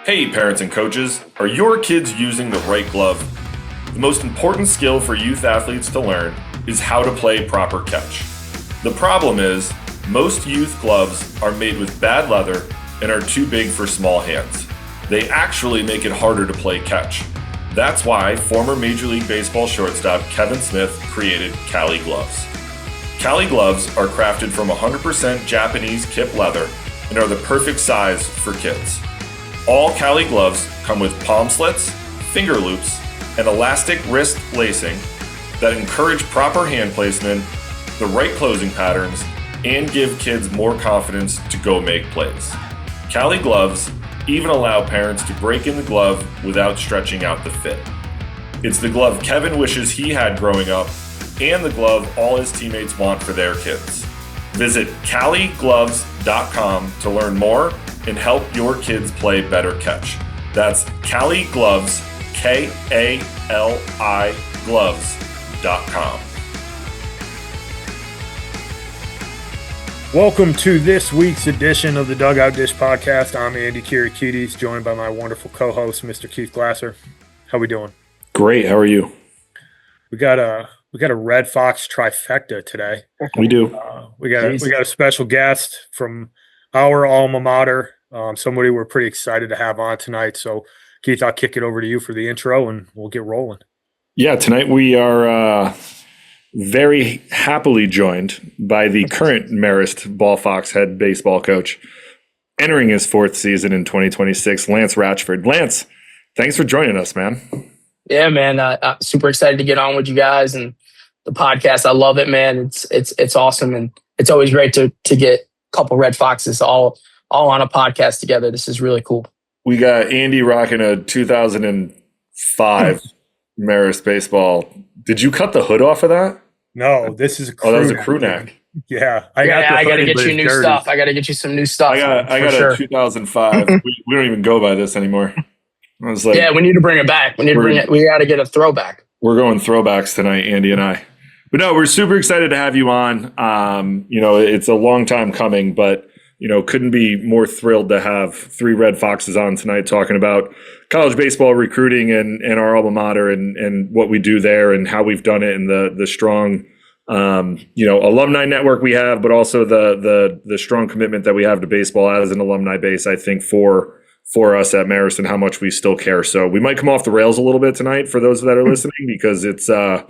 Hey, parents and coaches, are your kids using the right glove? The most important skill for youth athletes to learn is how to play proper catch. The problem is, most youth gloves are made with bad leather and are too big for small hands. They actually make it harder to play catch. That's why former Major League Baseball shortstop Kevin Smith created Cali gloves. Cali gloves are crafted from 100% Japanese kip leather and are the perfect size for kids. All Cali gloves come with palm slits, finger loops, and elastic wrist lacing that encourage proper hand placement, the right closing patterns, and give kids more confidence to go make plays. Cali gloves even allow parents to break in the glove without stretching out the fit. It's the glove Kevin wishes he had growing up, and the glove all his teammates want for their kids. Visit CaliGloves.com to learn more and help your kids play better catch. That's Cali Gloves, Kali gloves.com. Welcome to this week's edition of the Dugout Dish Podcast. I'm Andy Kirikides, joined by my wonderful co-host, Mr. Keith Glasser. How we doing? Great. How are you? We got a Red Fox trifecta today. We do. We got a special guest from our alma mater. Somebody we're pretty excited to have on tonight. So, Keith, I'll kick it over to you for the intro, and we'll get rolling. Yeah, tonight we are very happily joined by the current Marist Ball Fox head baseball coach, entering his fourth season in 2026, Lance Ratchford. Lance, thanks for joining us, man. Yeah, man. I'm super excited to get on with you guys and the podcast. I love it, man. It's awesome, and it's always great to get a couple Red Foxes all on a podcast together. This is really cool. We got Andy rocking a 2005 Marist Baseball. Did you cut the hood off of that? No, this is a crew that was a crew neck. Yeah, I got to get you new stuff. I got to get you some new stuff. I got a 2005. we don't even go by this anymore. I was like, yeah, we need to bring it back. We got to get a throwback. We're going throwbacks tonight, Andy and I. But no, we're super excited to have you on. It's a long time coming, but couldn't be more thrilled to have three Red Foxes on tonight talking about college baseball recruiting and our alma mater and what we do there and how we've done it and the strong, alumni network we have, but also the strong commitment that we have to baseball as an alumni base, I think, for us at Marist and how much we still care. So we might come off the rails a little bit tonight for those that are listening because it's a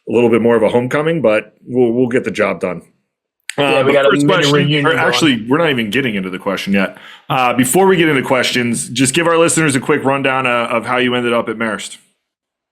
little bit more of a homecoming, but we'll get the job done. We got first a question, reunion. Actually, we're not even getting into the question yet. Before we get into questions, just give our listeners a quick rundown of how you ended up at Marist.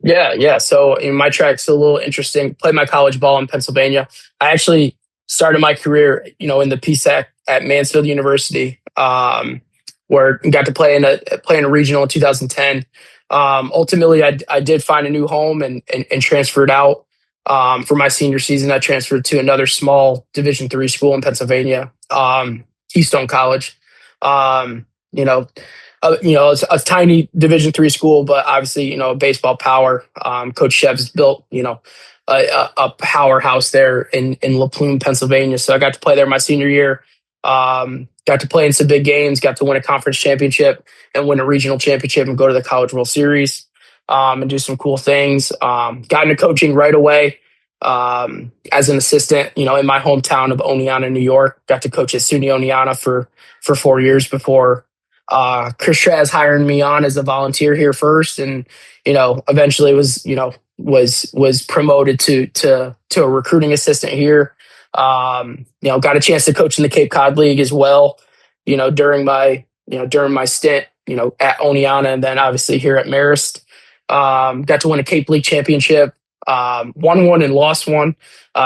Yeah. So my track's a little interesting. Played my college ball in Pennsylvania. I actually started my career, in the PSAC at Mansfield University, where I got to play in a regional in 2010. Ultimately, I did find a new home and transferred out. For my senior season, I transferred to another small Division III school in Pennsylvania, Keystone College. It's a tiny Division III school, but obviously, baseball power. Coach Shev's built, a powerhouse there in La Plume, Pennsylvania. So I got to play there my senior year. Got to play in some big games. Got to win a conference championship and win a regional championship and go to the College World Series. And do some cool things. Got into coaching right away as an assistant, in my hometown of Oneonta, New York. Got to coach at SUNY Oneonta for 4 years before Chris Traz hiring me on as a volunteer here first, and eventually was promoted to a recruiting assistant here. Got a chance to coach in the Cape Cod League as well. During my stint, at Oneonta, and then obviously here at Marist. Got to win a Cape League championship, won one and lost one,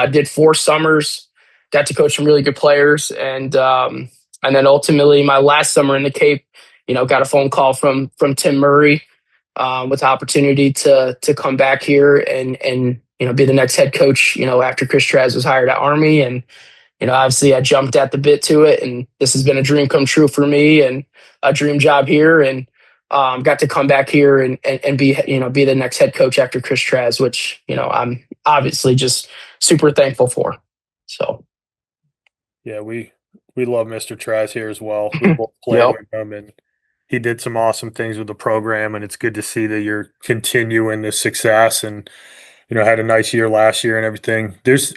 did 4 summers, got to coach some really good players. And then ultimately my last summer in the Cape, got a phone call from Tim Murray, with the opportunity to come back here and be the next head coach, after Chris Traz was hired at Army. And, obviously I jumped at the bit to it, and this has been a dream come true for me and a dream job here. And, got to come back here and be the next head coach after Chris Traz, which, I'm obviously just super thankful for. So. Yeah, we love Mr. Traz here as well. We both played with him, and he did some awesome things with the program, and it's good to see that you're continuing the success and, had a nice year last year and everything. There's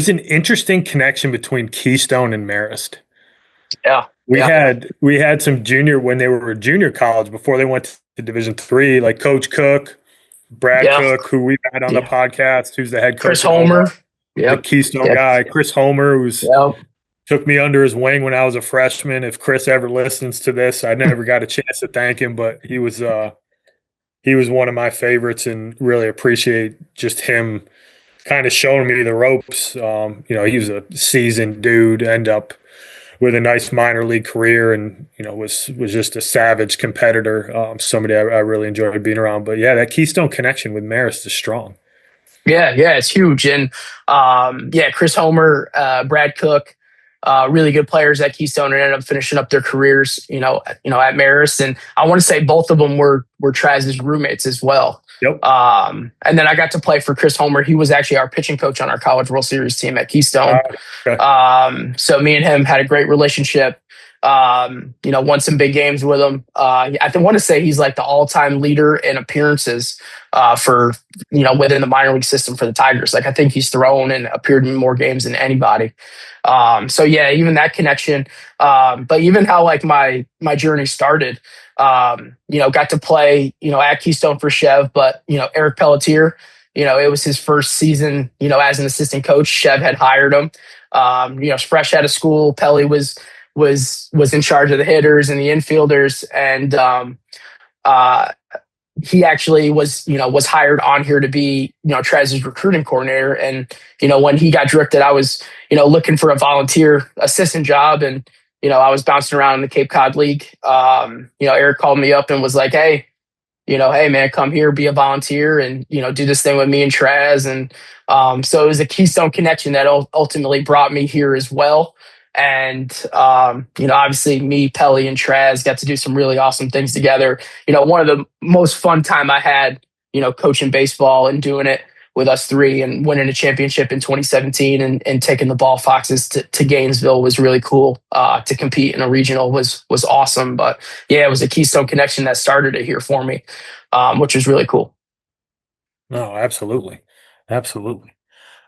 an interesting connection between Keystone and Marist. Yeah. We had some junior when they were junior college before they went to Division III, like Coach Cook, Brad Cook, who we've had on the podcast, who's the head coach. Chris Homer. The Keystone guy. Chris Homer, who's took me under his wing when I was a freshman. If Chris ever listens to this, I never got a chance to thank him, but he was one of my favorites, and really appreciate just him kind of showing me the ropes. He was a seasoned dude, end up with a nice minor league career, and was just a savage competitor. Somebody I really enjoyed being around. But yeah, that Keystone connection with Marist is strong. Yeah, it's huge. And Chris Homer, Brad Cook, really good players at Keystone, and ended up finishing up their careers, at Marist. And I want to say both of them were Traz's roommates as well. Yep. And then I got to play for Chris Homer. He was actually our pitching coach on our College World Series team at Keystone. Okay. So me and him had a great relationship. Won some big games with him. I want to say he's like the all-time leader in appearances for within the minor league system for the Tigers. Like, I think he's thrown and appeared in more games than anybody. Even that connection. But even how like my journey started. Got to play, at Keystone for Chev, but, Eric Pelletier, it was his first season, as an assistant coach. Chev had hired him, fresh out of school. Pelly was in charge of the hitters and the infielders. And, he actually was hired on here to be, Traz's recruiting coordinator. And, when he got drafted, I was, looking for a volunteer assistant job, and, I was bouncing around in the Cape Cod League. Eric called me up and was like, hey man, come here, be a volunteer, and, do this thing with me and Traz. And so it was a Keystone connection that ultimately brought me here as well. And, obviously me, Pelly, and Traz got to do some really awesome things together. One of the most fun time I had, coaching baseball and doing it with us three, and winning a championship in 2017 and taking the Ball Foxes to Gainesville was really cool. To compete in a regional was awesome. But yeah, it was a Keystone connection that started it here for me, which was really cool. No, absolutely. Absolutely.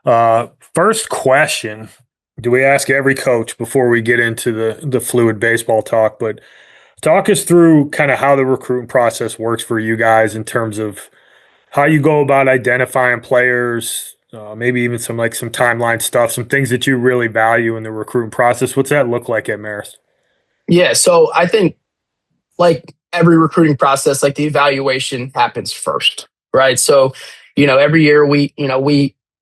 First question, do we ask every coach before we get into the fluid baseball talk, but talk us through kind of how the recruiting process works for you guys in terms of how you go about identifying players, maybe even some timeline stuff, some things that you really value in the recruiting process. What's that look like at Marist? Yeah, so I think like every recruiting process, like the evaluation happens first, right? So, every year we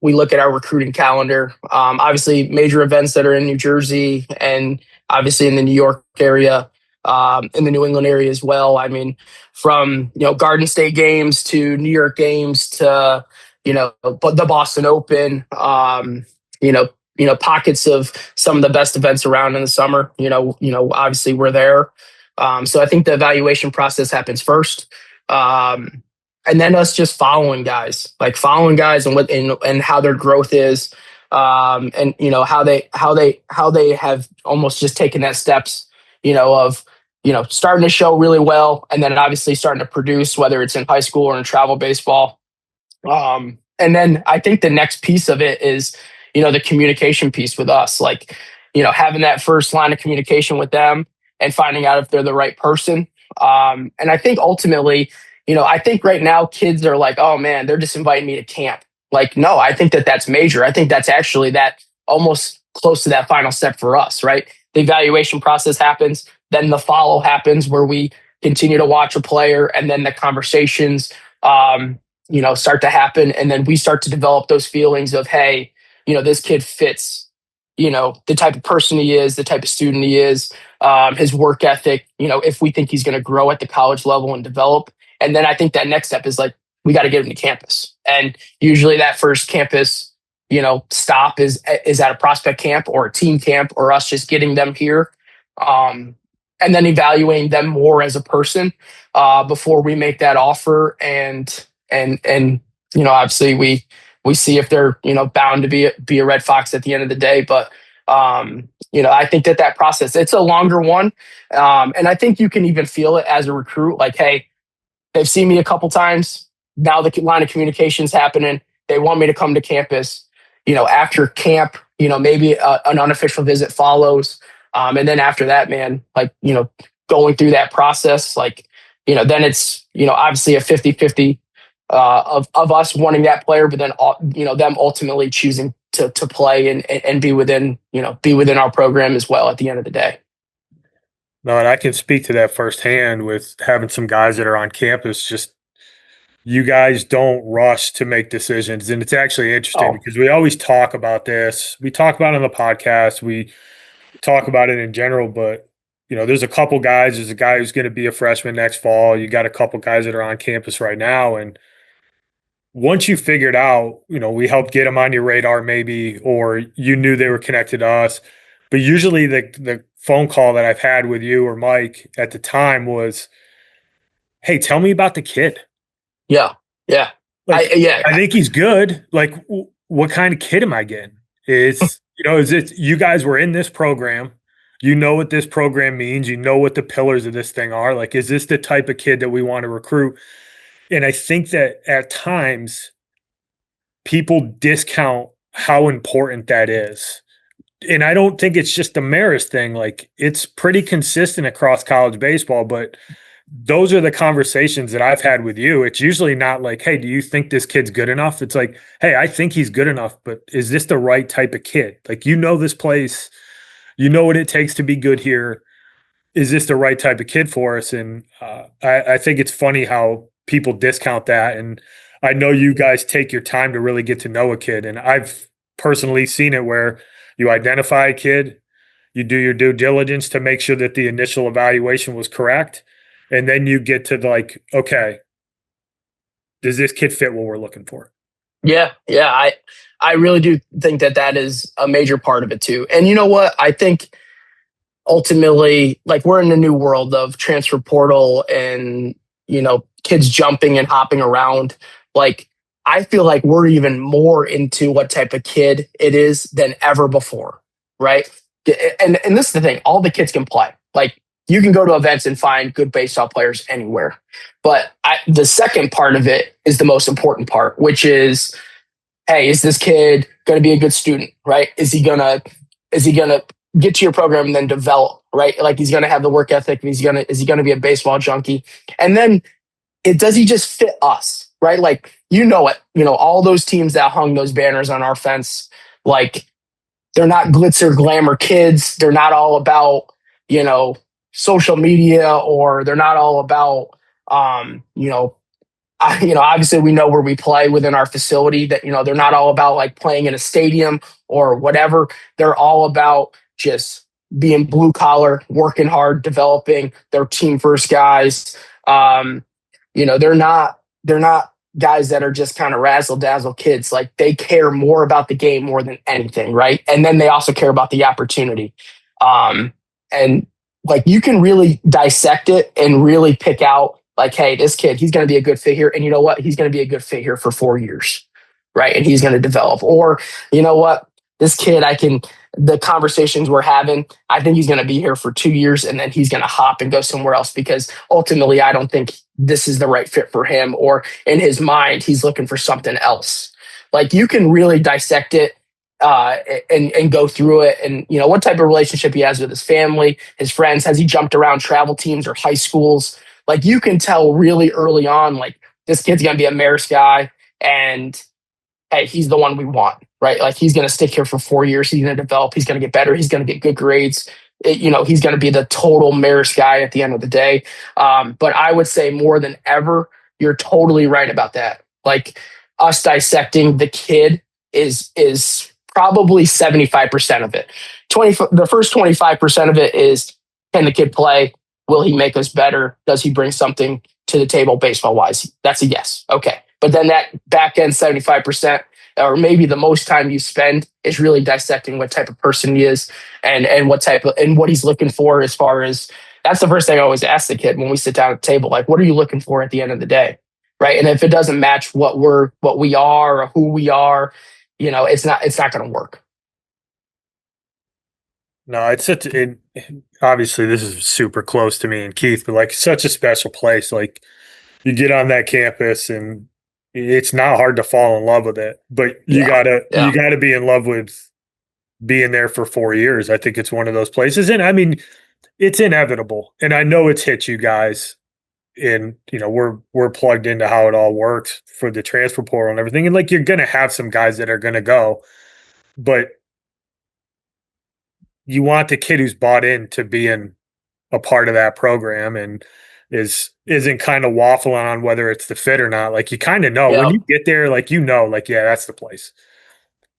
look at our recruiting calendar. Obviously, major events that are in New Jersey and obviously in the New York area, in the New England area as well. I mean, from Garden State games to New York games to the Boston Open. Pockets of some of the best events around in the summer. Obviously we're there. So I think the evaluation process happens first. And then us just following guys and what and how their growth is, and how they have almost just taken that steps, of starting to show really well, and then obviously starting to produce, whether it's in high school or in travel baseball. And then I think the next piece of it is, the communication piece with us, having that first line of communication with them and finding out if they're the right person. And I think ultimately, I think right now kids are like, oh man, they're just inviting me to camp. Like, no, I think that's major. I think that's actually that almost close to that final step for us, right? The evaluation process happens, then the follow happens where we continue to watch a player, and then the conversations, start to happen. And then we start to develop those feelings of, hey, this kid fits, the type of person he is, the type of student he is, his work ethic, if we think he's going to grow at the college level and develop. And then I think that next step is we got to get him to campus. And usually that first campus, stop is at a prospect camp or a team camp, or us just getting them here. And then evaluating them more as a person, before we make that offer. And obviously we see if they're, bound to be a Red Fox at the end of the day. But I think that process, it's a longer one. And I think you can even feel it as a recruit, like, hey, they've seen me a couple times. Now the line of communication's happening. They want me to come to campus. After camp, maybe an unofficial visit follows. And then after that, man, like, going through that process, like, then it's, obviously a 50-50 of us wanting that player, but then, them ultimately choosing to play and be within our program as well at the end of the day. No, and I can speak to that firsthand with having some guys that are on campus. Just you guys don't rush to make decisions. And it's actually interesting because we always talk about this. We talk about it on the podcast. We talk about it in general, but there's a couple guys. There's a guy who's going to be a freshman next fall. You got a couple guys that are on campus right now. And once you figured out, we helped get them on your radar maybe, or you knew they were connected to us. But usually the phone call that I've had with you or Mike at the time was, hey, tell me about the kid. Yeah. Yeah. Like, I think he's good. Like, what kind of kid am I getting? Is it you guys were in this program? You know what this program means. You know what the pillars of this thing are. Like, is this the type of kid that we want to recruit? And I think that at times people discount how important that is. And I don't think it's just the Marist thing. Like, it's pretty consistent across college baseball, but those are the conversations that I've had with you. It's usually not like, hey, do you think this kid's good enough? It's like, hey, I think he's good enough, but is this the right type of kid? Like, this place, what it takes to be good here. Is this the right type of kid for us? And I think it's funny how people discount that. And I know you guys take your time to really get to know a kid. And I've personally seen it where you identify a kid, you do your due diligence to make sure that the initial evaluation was correct. And then you get to like, okay, does this kid fit what we're looking for? Yeah. Yeah. I really do think that is a major part of it too. And you know what? I think ultimately, like, we're in a new world of transfer portal and, kids jumping and hopping around. Like, I feel like we're even more into what type of kid it is than ever before. Right. And this is the thing, all the kids can play. Like, you can go to events and find good baseball players anywhere. But the second part of it is the most important part, which is, hey, is this kid going to be a good student, right? Is he going to get to your program and then develop, right? Like, he's going to have the work ethic. Is he going to be a baseball junkie? And then does he just fit us, right? Like, all those teams that hung those banners on our fence, like, they're not glitzer glamour kids. They're not all about, social media, or they're not all about, obviously we know where we play within our facility, that, they're not all about like playing in a stadium or whatever. They're all about just being blue collar, working hard, developing their team first guys. They're not guys that are just kind of razzle dazzle kids. Like, they care more about the game more than anything. Right. And then they also care about the opportunity. And like, you can really dissect it and really pick out, like, hey, this kid, he's going to be a good fit here. And you know what? He's going to be a good fit here for 4 years. Right. And he's going to develop. Or, you know what? This kid, the conversations we're having, I think he's going to be here for 2 years, and then he's going to hop and go somewhere else, because ultimately I don't think this is the right fit for him, or in his mind, he's looking for something else. Like, you can really dissect it and go through it, and what type of relationship he has with his family, his friends. Has he jumped around travel teams or high schools? Like, you can tell really early on, like, this kid's going to be a Marist guy, and hey, he's the one we want, right? Like, he's going to stick here for 4 years. He's going to develop. He's going to get better. He's going to get good grades. He's going to be the total Marist guy at the end of the day. But I would say more than ever, you're totally right about that. Like, us dissecting the kid is probably 75% of it. The first 25% of it is, can the kid play? Will he make us better? Does he bring something to the table baseball wise? That's a yes. Okay. But then that back end 75%, or maybe the most time you spend, is really dissecting what type of person he is, and what he's looking for. As far as, that's the first thing I always ask the kid when we sit down at the table, like, what are you looking for at the end of the day? Right. And if it doesn't match what we are or who we are, it's not going to work. No, it's obviously this is super close to me and Keith, but like such a special place. Like you get on that campus and it's not hard to fall in love with it, but you gotta be in love with being there for 4 years. I think it's one of those places. And I mean, it's inevitable. And I know it's hit you guys. And we're plugged into how it all works for the transfer portal and everything. And like you're gonna have some guys that are gonna go, but you want the kid who's bought into being a part of that program and isn't kind of waffling on whether it's the fit or not. Like you kind of know when you get there, like like yeah, that's the place.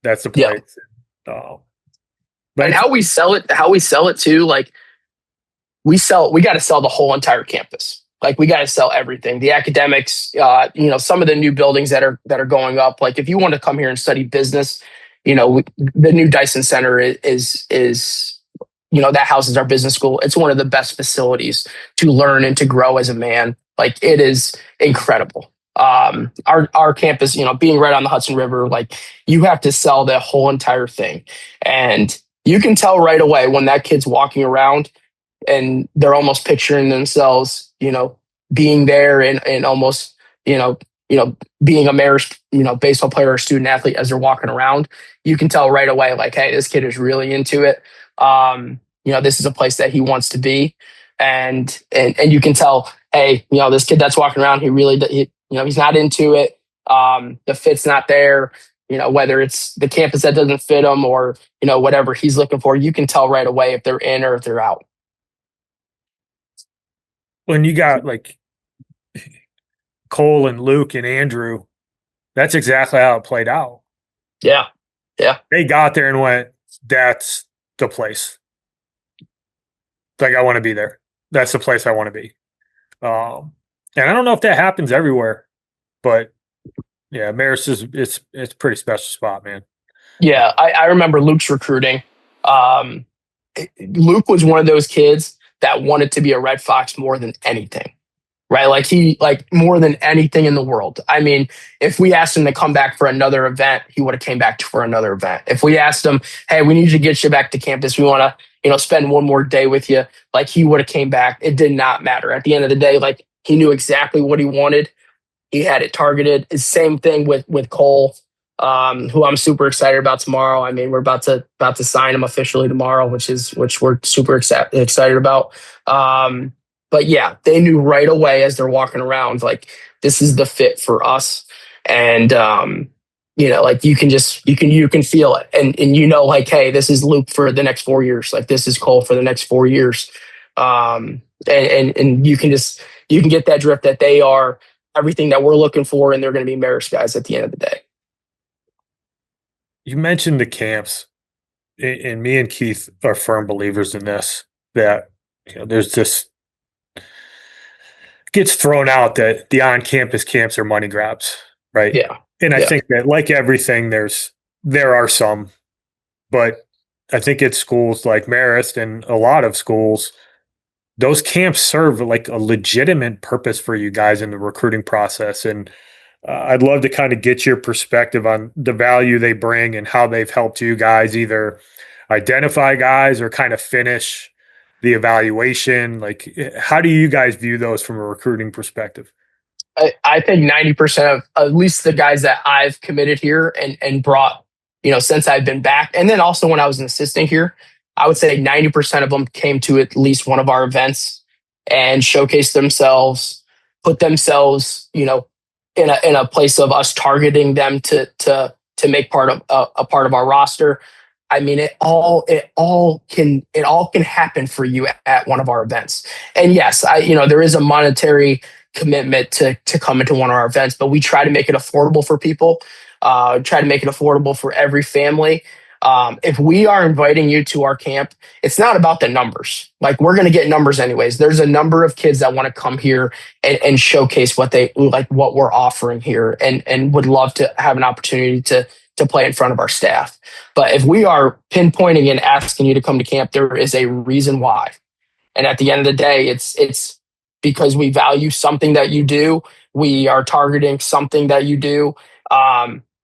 That's the place. But and how we sell it too, like we got to sell the whole entire campus. Like we got to sell everything, the academics, some of the new buildings that are going up. Like if you want to come here and study business, the new Dyson Center is that houses our business school. It's one of the best facilities to learn and to grow as a man. Like it is incredible. Our campus, being right on the Hudson River, like you have to sell the whole entire thing. And you can tell right away when that kid's walking around and they're almost picturing themselves, being there and almost, being a Marist, baseball player or student athlete as they're walking around. You can tell right away, like, hey, this kid is really into it. This is a place that he wants to be. And you can tell, hey, this kid that's walking around, he's not into it. The fit's not there. Whether it's the campus that doesn't fit him or, whatever he's looking for, you can tell right away if they're in or if they're out. When you got like Cole and Luke and Andrew, that's exactly how it played out. Yeah. Yeah. They got there and went, that's the place. Like, I want to be there. That's the place I want to be. And I don't know if that happens everywhere, but yeah, Marist it's a pretty special spot, man. Yeah. I remember Luke's recruiting. Luke was one of those kids that wanted to be a Red Fox more than anything, right? Like more than anything in the world. I mean, if we asked him to come back for another event, he would have came back for another event. If we asked him, hey, we need to get you back to campus, we want to, spend one more day with you, like he would have came back. It did not matter. At the end of the day, like he knew exactly what he wanted. He had it targeted. It's same thing with Cole, who I'm super excited about tomorrow. I mean, we're about to sign him officially tomorrow, which we're super excited about. But yeah, they knew right away as they're walking around, like this is the fit for us. And like you can feel it, and like, hey, this is Luke for the next 4 years. Like this is Cole for the next 4 years. And you can get that drift that they are everything that we're looking for, and they're going to be Marist guys at the end of the day. You mentioned the camps, and me and Keith are firm believers in this, that there's this gets thrown out that the on-campus camps are money grabs, right? Yeah. And I think that like everything, there are some, but I think at schools like Marist and a lot of schools, those camps serve like a legitimate purpose for you guys in the recruiting process. And I'd love to kind of get your perspective on the value they bring and how they've helped you guys either identify guys or kind of finish the evaluation. Like, how do you guys view those from a recruiting perspective? I think 90% of at least the guys that I've committed here and brought, since I've been back. And then also when I was an assistant here, I would say 90% of them came to at least one of our events and showcased themselves, put themselves, in a place of us targeting them to make part of a part of our roster. I mean, it all can happen for you at one of our events. And yes, there is a monetary commitment to come into one of our events, but we try to make it affordable for people. Try to make it affordable for every family. If we are inviting you to our camp, it's not about the numbers. Like we're going to get numbers anyways. There's a number of kids that want to come here and showcase what we're offering here and would love to have an opportunity to play in front of our staff. But if we are pinpointing and asking you to come to camp, there is a reason why. And at the end of the day, it's because we value something that you do. We are targeting something that you do.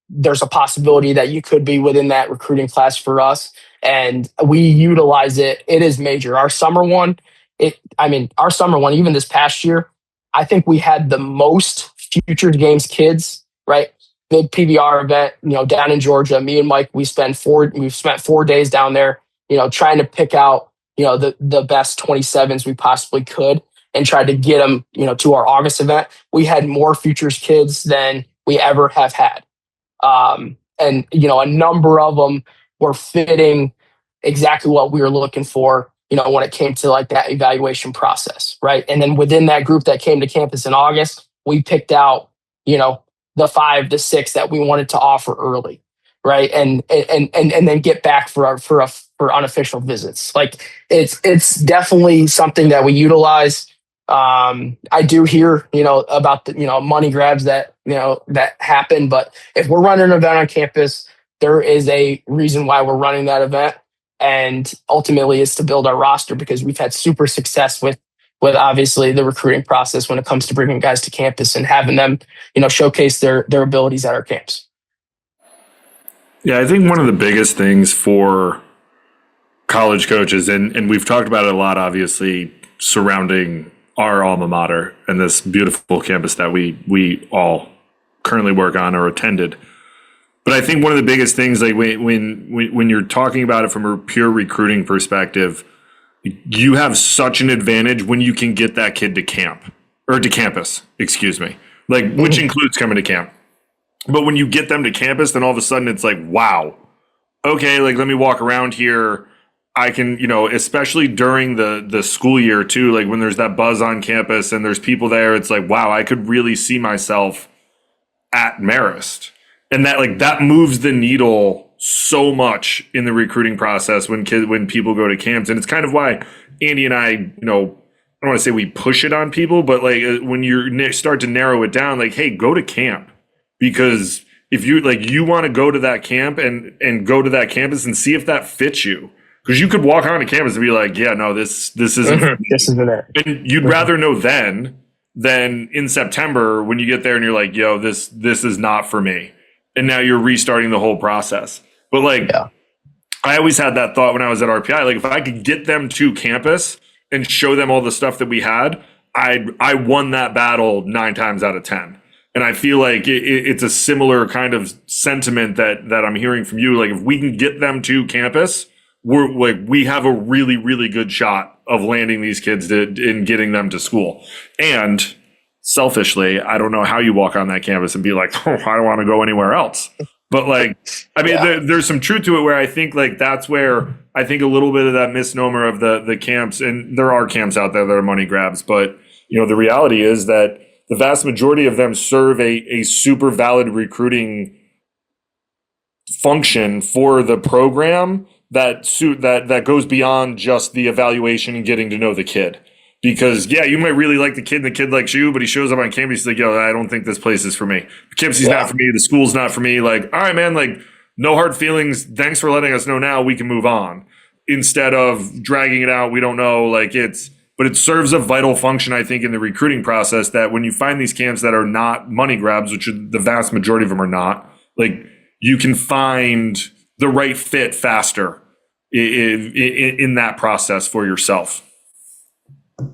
There's a possibility that you could be within that recruiting class for us. and we utilize it. It is major. Our summer one, even this past year, I think we had the most Futures Games kids, right? Big PBR event, down in Georgia. Me and Mike, we've spent 4 days down there, trying to pick out, the best 27s we possibly could and tried to get them, to our August event. We had more Futures kids than we ever have had. And a number of them were fitting exactly what we were looking for, when it came to like that evaluation process, right? And then within that group that came to campus in August, we picked out, the 5 to 6 that we wanted to offer early, right? And then get back for unofficial visits. Like it's definitely something that we utilize. I do hear, about the, money grabs that, that happen. But if we're running an event on campus, there is a reason why we're running that event. And ultimately it's to build our roster, because we've had super success with obviously the recruiting process when it comes to bringing guys to campus and having them, showcase their abilities at our camps. Yeah, I think one of the biggest things for college coaches, and we've talked about it a lot, obviously, surrounding our alma mater and this beautiful campus that we all currently work on or attended. But I think one of the biggest things, like when you're talking about it from a pure recruiting perspective, you have such an advantage when you can get that kid to campus, excuse me, like, which includes coming to camp. But when you get them to campus, then all of a sudden it's like, wow, okay, like, let me walk around here. I can, especially during the school year too, like when there's that buzz on campus and there's people there, it's like, wow, I could really see myself at Marist. And that moves the needle so much in the recruiting process when people go to camps. And it's kind of why Andy and I, I don't want to say we push it on people, but like when you start to narrow it down, like, hey, go to camp. Because if you want to go to that camp and go to that campus and see if that fits you. Because you could walk onto campus and be like, yeah, no, this isn't this isn't it. And you'd rather know then than in September when you get there and you're like, yo, this is not for me. And now you're restarting the whole process. But I always had that thought when I was at RPI, like if I could get them to campus and show them all the stuff that we had, I won that battle 9 times out of 10. And I feel like it's a similar kind of sentiment that I'm hearing from you. Like if we can get them to campus, we have a really, really good shot of landing these kids and getting them to school. And selfishly, I don't know how you walk on that campus and be like, oh, I don't want to go anywhere else. But there's some truth to it where I think that's where I think a little bit of that misnomer of the camps, and there are camps out there that are money grabs, but the reality is that the vast majority of them serve a super valid recruiting function for the program that goes beyond just the evaluation and getting to know the kid. Because, you might really like the kid and the kid likes you, but he shows up on campus, he's like, yo, I don't think this place is for me. The campus is not for me. The school's not for me. Like, all right, man, no hard feelings. Thanks for letting us know now. We can move on. Instead of dragging it out, we don't know. But it serves a vital function, I think, in the recruiting process that when you find these camps that are not money grabs, which the vast majority of them are not, you can find the right fit faster in that process for yourself.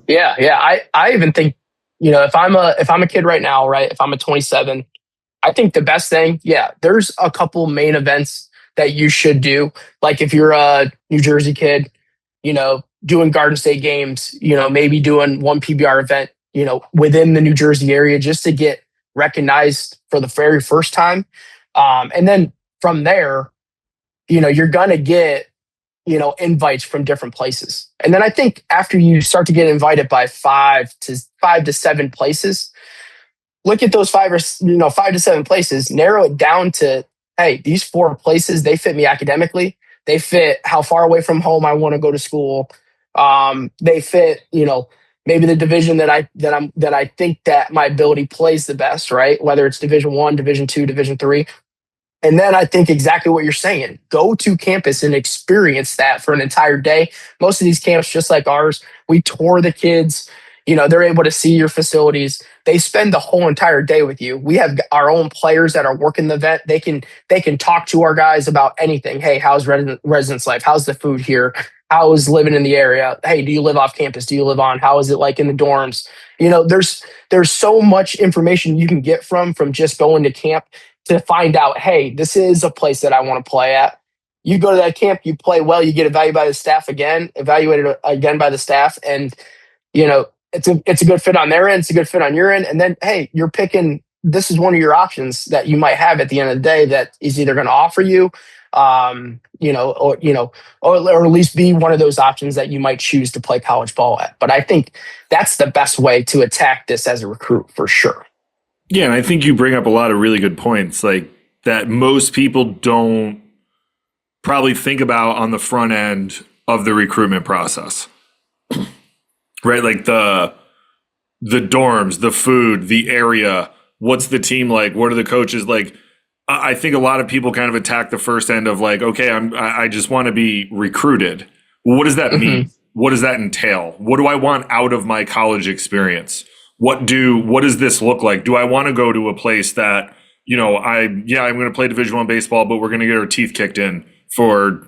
Yeah. I even think, if I'm a kid right now, right, if I'm a 27, I think the best thing, there's a couple main events that you should do. Like if you're a New Jersey kid, doing Garden State games, maybe doing one PBR event, within the New Jersey area just to get recognized for the very first time. And then from there, you're going to get, invites from different places. And then I think after you start to get invited by 5 to 7 places, look at those 5 to 7 places, narrow it down to, hey, these 4 places, they fit me academically. They fit how far away from home I want to go to school. They fit, maybe the division that I think that my ability plays the best, right? Whether it's Division I, Division II, Division III. And then I think exactly what you're saying. Go to campus and experience that for an entire day. Most of these camps, just like ours, we tour the kids. They're able to see your facilities. They spend the whole entire day with you. We have our own players that are working the vet. They can talk to our guys about anything. Hey, how's residence life? How's the food here? How is living in the area? Hey, do you live off campus? Do you live on? How is it like in the dorms? There's so much information you can get from just going to camp to find out, hey, this is a place that I want to play at. You go to that camp, you play well, you get evaluated by the staff evaluated again by the staff, and it's a good fit on their end, it's a good fit on your end, and then hey, you're picking. This is one of your options that you might have at the end of the day that is either going to offer you, or at least be one of those options that you might choose to play college ball at. But I think that's the best way to attack this as a recruit for sure. Yeah, and I think you bring up a lot of really good points, like that most people don't probably think about on the front end of the recruitment process, right? Like the dorms, the food, the area, what's the team like? What are the coaches like? I think a lot of people kind of attack the first end of like, okay, I just want to be recruited. Well, what does that mean? What does that entail? What do I want out of my college experience? What does this look like? Do I want to go to a place that, I'm going to play Division I baseball, but we're going to get our teeth kicked in for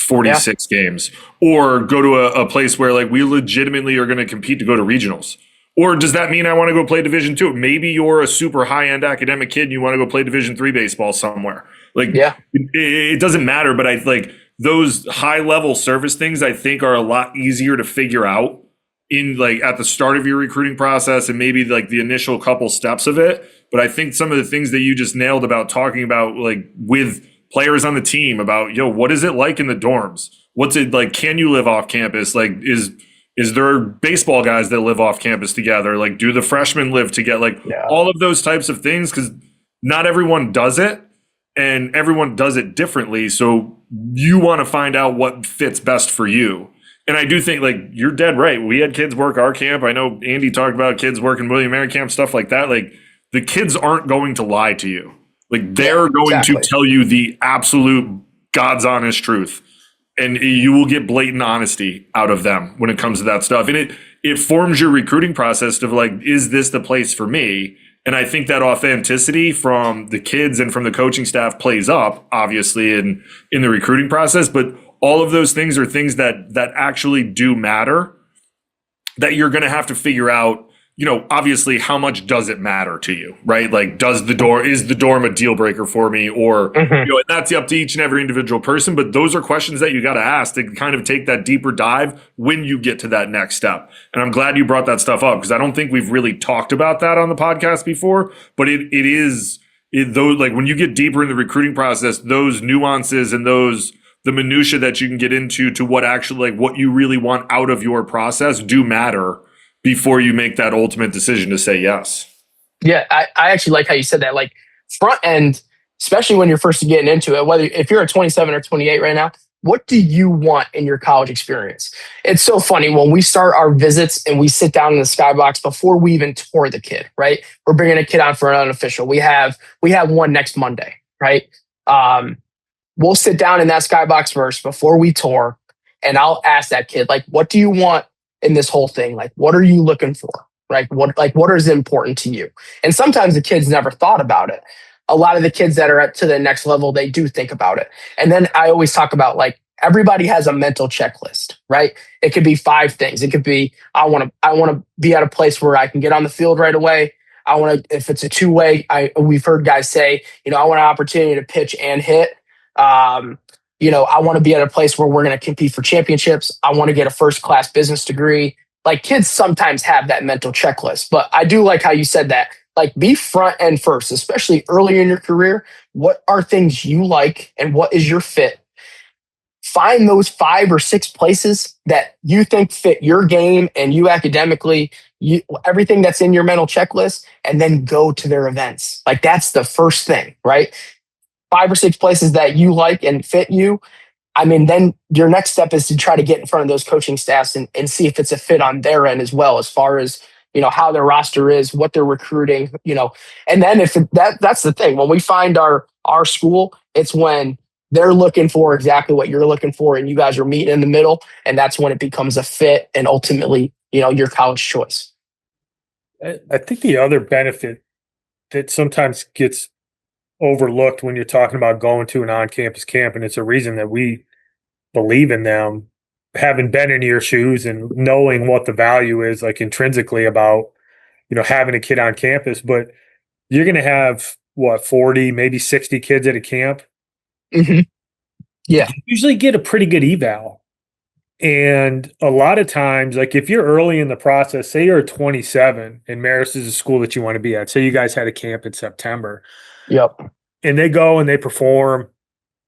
46 games, or go to a place where like we legitimately are going to compete to go to regionals? Or does that mean I want to go play Division II? Maybe you're a super high-end academic kid and you want to go play Division III baseball somewhere. Like, it doesn't matter, but I like those high-level service things I think are a lot easier to figure out in like at the start of your recruiting process and maybe like the initial couple steps of it. But I think some of the things that you just nailed about talking about like with players on the team about, what is it like in the dorms? What's it like? Can you live off campus? Like, is there baseball guys that live off campus together? Like, do the freshmen live together? Like all of those types of things, because not everyone does it and everyone does it differently. So you want to find out what fits best for you. And I do think like you're dead right. We had kids work our camp. I know Andy talked about kids working William Mary camp, stuff like that. Like the kids aren't going to lie to you. Like they're going to tell you the absolute God's honest truth. And you will get blatant honesty out of them when it comes to that stuff. And it forms your recruiting process of like, is this the place for me? And I think that authenticity from the kids and from the coaching staff plays up, obviously, in the recruiting process. But all of those things are things that actually do matter, that you're going to have to figure out, obviously, how much does it matter to you, right? Like, is the dorm a deal breaker for me? Or, and that's up to each and every individual person. But those are questions that you got to ask to kind of take that deeper dive when you get to that next step. And I'm glad you brought that stuff up because I don't think we've really talked about that on the podcast before. But it is those, like when you get deeper in the recruiting process, those nuances and the minutia that you can get into to what actually, like what you really want out of your process do matter before you make that ultimate decision to say yes. Yeah, I actually like how you said that. Like front end, especially when you're first getting into it, whether if you're a 27 or 28 right now, what do you want in your college experience? It's so funny when we start our visits and we sit down in the skybox before we even tour the kid, right? We're bringing a kid on for an unofficial. We have one next Monday, right? We'll sit down in that skybox first before we tour, and I'll ask that kid, like, what do you want in this whole thing? Like, what are you looking for? What is important to you? And sometimes the kids never thought about it. A lot of the kids that are to the next level, they do think about it. And then I always talk about like everybody has a mental checklist, right? It could be 5 things. It could be I want to be at a place where I can get on the field right away. I want to, if it's a 2-way, we've heard guys say, I want an opportunity to pitch and hit. I want to be at a place where we're going to compete for championships. I want to get a first-class business degree. Like kids sometimes have that mental checklist, but I do like how you said that. Like be front end first, especially early in your career. What are things you like and what is your fit? Find those 5 or 6 places that you think fit your game and you academically, everything that's in your mental checklist, and then go to their events. Like that's the first thing, right? 5 or 6 places that you like and fit you. I mean, then your next step is to try to get in front of those coaching staffs and see if it's a fit on their end as well, as far as, how their roster is, what they're recruiting, and then if that's the thing, when we find our school, it's when they're looking for exactly what you're looking for and you guys are meeting in the middle. And that's when it becomes a fit and ultimately, your college choice. I think the other benefit that sometimes gets overlooked when you're talking about going to an on-campus camp, and it's a reason that we believe in them, having been in your shoes and knowing what the value is, like intrinsically about, having a kid on campus, but you're going to have 40, maybe 60 kids at a camp. Mm-hmm. Yeah. You usually get a pretty good eval. And a lot of times, like if you're early in the process, say you're 27 and Marist is a school that you want to be at, say you guys had a camp in September. Yep. And they go and they perform,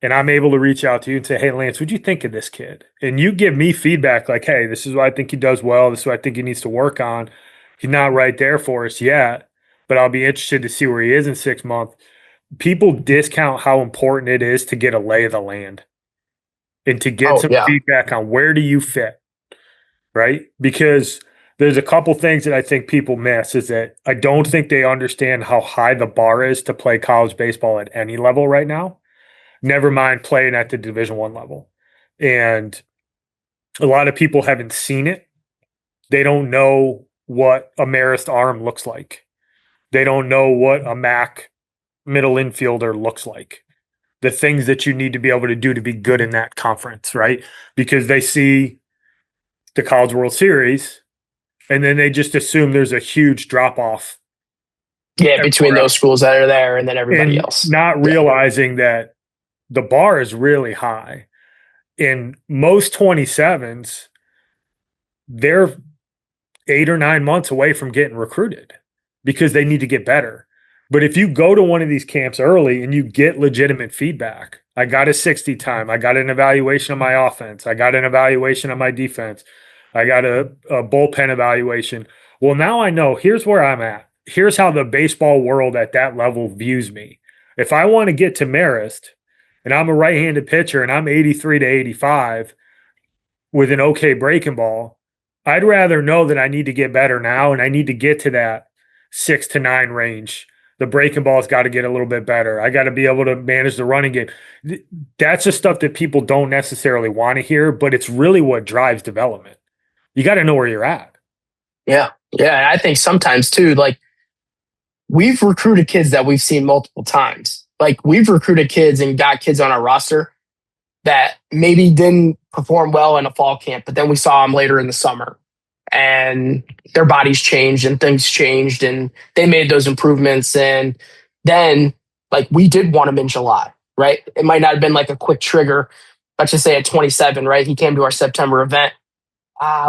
and I'm able to reach out to you and say, hey, Lance, what'd you think of this kid? And you give me feedback like, hey, this is what I think he does well. This is what I think he needs to work on. He's not right there for us yet, but I'll be interested to see where he is in 6 months. People discount how important it is to get a lay of the land and to get some feedback on where do you fit, right? Because there's a couple things that I think people miss is that I don't think they understand how high the bar is to play college baseball at any level right now. Never mind playing at the Division I level. And a lot of people haven't seen it. They don't know what a Marist arm looks like. They don't know what a MAC middle infielder looks like. The things that you need to be able to do to be good in that conference, right? Because they see the College World Series and then they just assume there's a huge drop off. Yeah, between those schools that are there and then everybody else. Not realizing that the bar is really high. In most 27s, they're 8 or 9 months away from getting recruited because they need to get better. But if you go to one of these camps early and you get legitimate feedback, I got a 60 time, I got an evaluation of my offense, I got an evaluation of my defense, I got a bullpen evaluation. Well, now I know here's where I'm at. Here's how the baseball world at that level views me. If I want to get to Marist and I'm a right-handed pitcher and I'm 83 to 85 with an okay breaking ball, I'd rather know that I need to get better now and I need to get to that 6 to 9 range. The breaking ball's got to get a little bit better. I got to be able to manage the running game. That's the stuff that people don't necessarily want to hear, but it's really what drives development. You got to know where you're at. Yeah. Yeah. I think sometimes too, like we've recruited kids that we've seen multiple times. Like we've recruited kids and got kids on our roster that maybe didn't perform well in a fall camp, but then we saw them later in the summer and their bodies changed and things changed and they made those improvements. And then like we did want him in July, right? It might not have been like a quick trigger. Let's just say at 27, right? He came to our September event.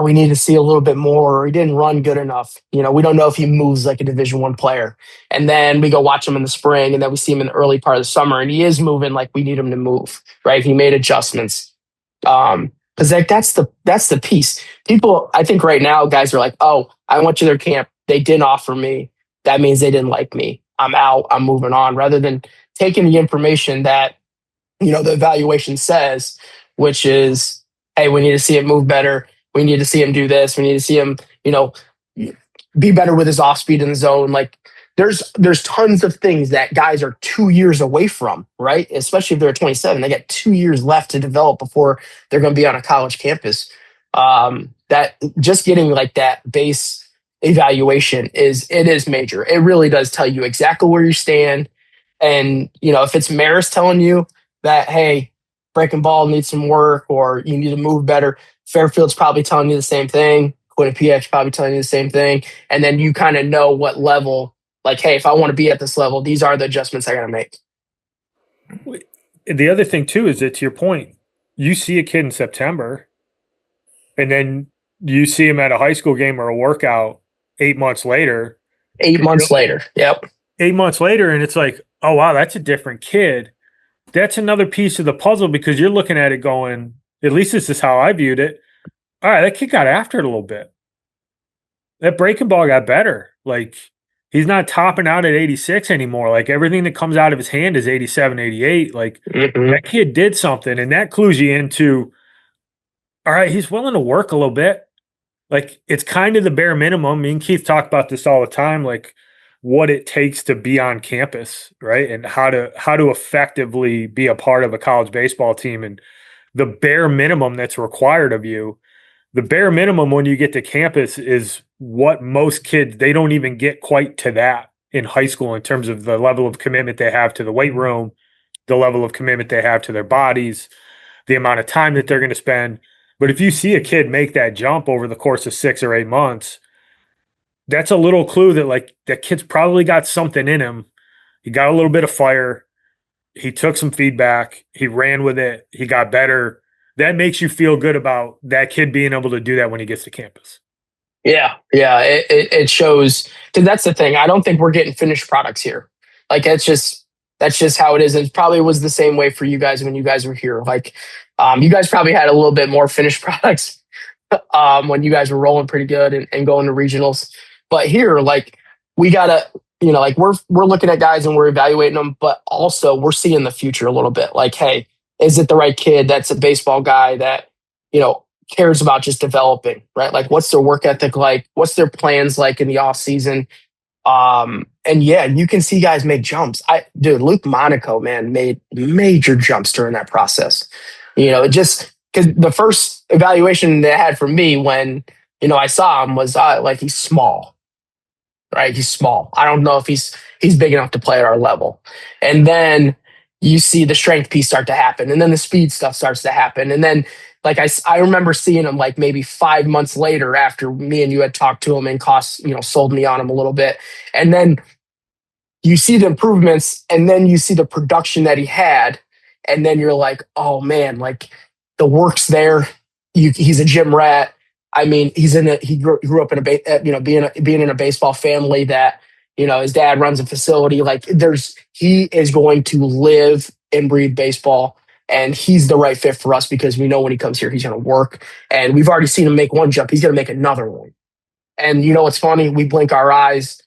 We need to see a little bit more, or he didn't run good enough. We don't know if he moves like a Division I player. And then we go watch him in the spring, and then we see him in the early part of the summer, and he is moving like we need him to move, right? He made adjustments. Because that's the piece. People, I think right now, guys are like, oh, I went to their camp. They didn't offer me. That means they didn't like me. I'm out. I'm moving on. Rather than taking the information that, the evaluation says, which is, hey, we need to see him move better. We need to see him do this. We need to see him, be better with his off speed in the zone. Like there's tons of things that guys are 2 years away from, right? Especially if they're 27, they got 2 years left to develop before they're going to be on a college campus. That just getting like that base evaluation is major. It really does tell you exactly where you stand. And, if it's Marist telling you that, hey, breaking ball needs some work or you need to move better, Fairfield's probably telling you the same thing. Quinnipiac's probably telling you the same thing. And then you kind of know what level, like, hey, if I want to be at this level, these are the adjustments I got to make. The other thing, too, is that to your point, you see a kid in September and then you see him at a high school game or a workout 8 months later. 8 months later. Yep. 8 months later. And it's like, oh, wow, that's a different kid. That's another piece of the puzzle because you're looking at it going, at least this is how I viewed it. All right, that kid got after it a little bit. That breaking ball got better. Like, he's not topping out at 86 anymore. Like, everything that comes out of his hand is 87, 88. Like, that kid did something, and that clues you into, all right, he's willing to work a little bit. Like, it's kind of the bare minimum. Me and Keith talk about this all the time, like, what it takes to be on campus, right? And how to effectively be a part of a college baseball team and the bare minimum that's required of you. the bare minimum when you get to campus is what most kids, they don't even get quite to that in high school in terms of the level of commitment they have to the weight room, the level of commitment they have to their bodies, the amount of time that they're going to spend. But if you see a kid make that jump over the course of 6 or 8 months, that's a little clue that like that kid's probably got something in him. He got a little bit of fire. He took some feedback. He ran with it. He got better. That makes you feel good about that kid being able to do that when he gets to campus. Yeah. It shows, because that's the thing. I don't think we're getting finished products here. Like that's just how it is. It probably was the same way for you guys when you guys were here. Like, you guys probably had a little bit more finished products when you guys were rolling pretty good and going to regionals. But here, like, we gotta, like we're looking at guys and we're evaluating them, but also we're seeing the future a little bit. Like, hey, is it the right kid that's a baseball guy that, cares about just developing, right? Like, what's their work ethic like? What's their plans like in the off season? And yeah, you can see guys make jumps. Dude, Luke Monaco, man, made major jumps during that process. Just because the first evaluation they had for me when, I saw him was like, he's small, right? He's small. I don't know if he's big enough to play at our level. And then you see the strength piece start to happen. And then the speed stuff starts to happen. And then like I remember seeing him like maybe 5 months later after me and you had talked to him and sold me on him a little bit. And then you see the improvements and then you see the production that he had. And then you're like, oh man, like the work's there. He's a gym rat. I mean, he grew up in being in a baseball family that, his dad runs a facility. Like he is going to live and breathe baseball. And he's the right fit for us because we know when he comes here, he's going to work. And we've already seen him make one jump. He's going to make another one. And you know what's funny? We blink our eyes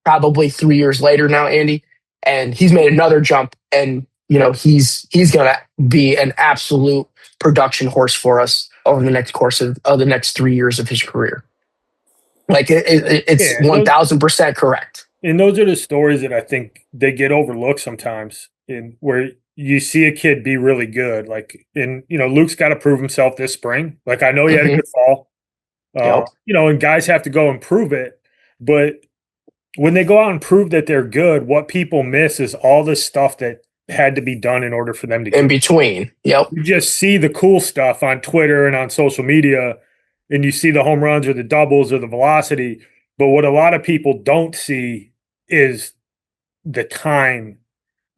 probably 3 years later now, Andy, and he's made another jump. And, he's going to be an absolute production horse for us over the next course of the next 3 years of his career. Like it's 1000% correct. And those are the stories that I think they get overlooked sometimes where you see a kid be really good. Like Luke's got to prove himself this spring. Like I know he had a good fall, and guys have to go and prove it. But when they go out and prove that they're good, what people miss is all this stuff that had to be done in order for them to get in between. Yep. You just see the cool stuff on Twitter and on social media, and you see the home runs or the doubles or the velocity. But what a lot of people don't see is the time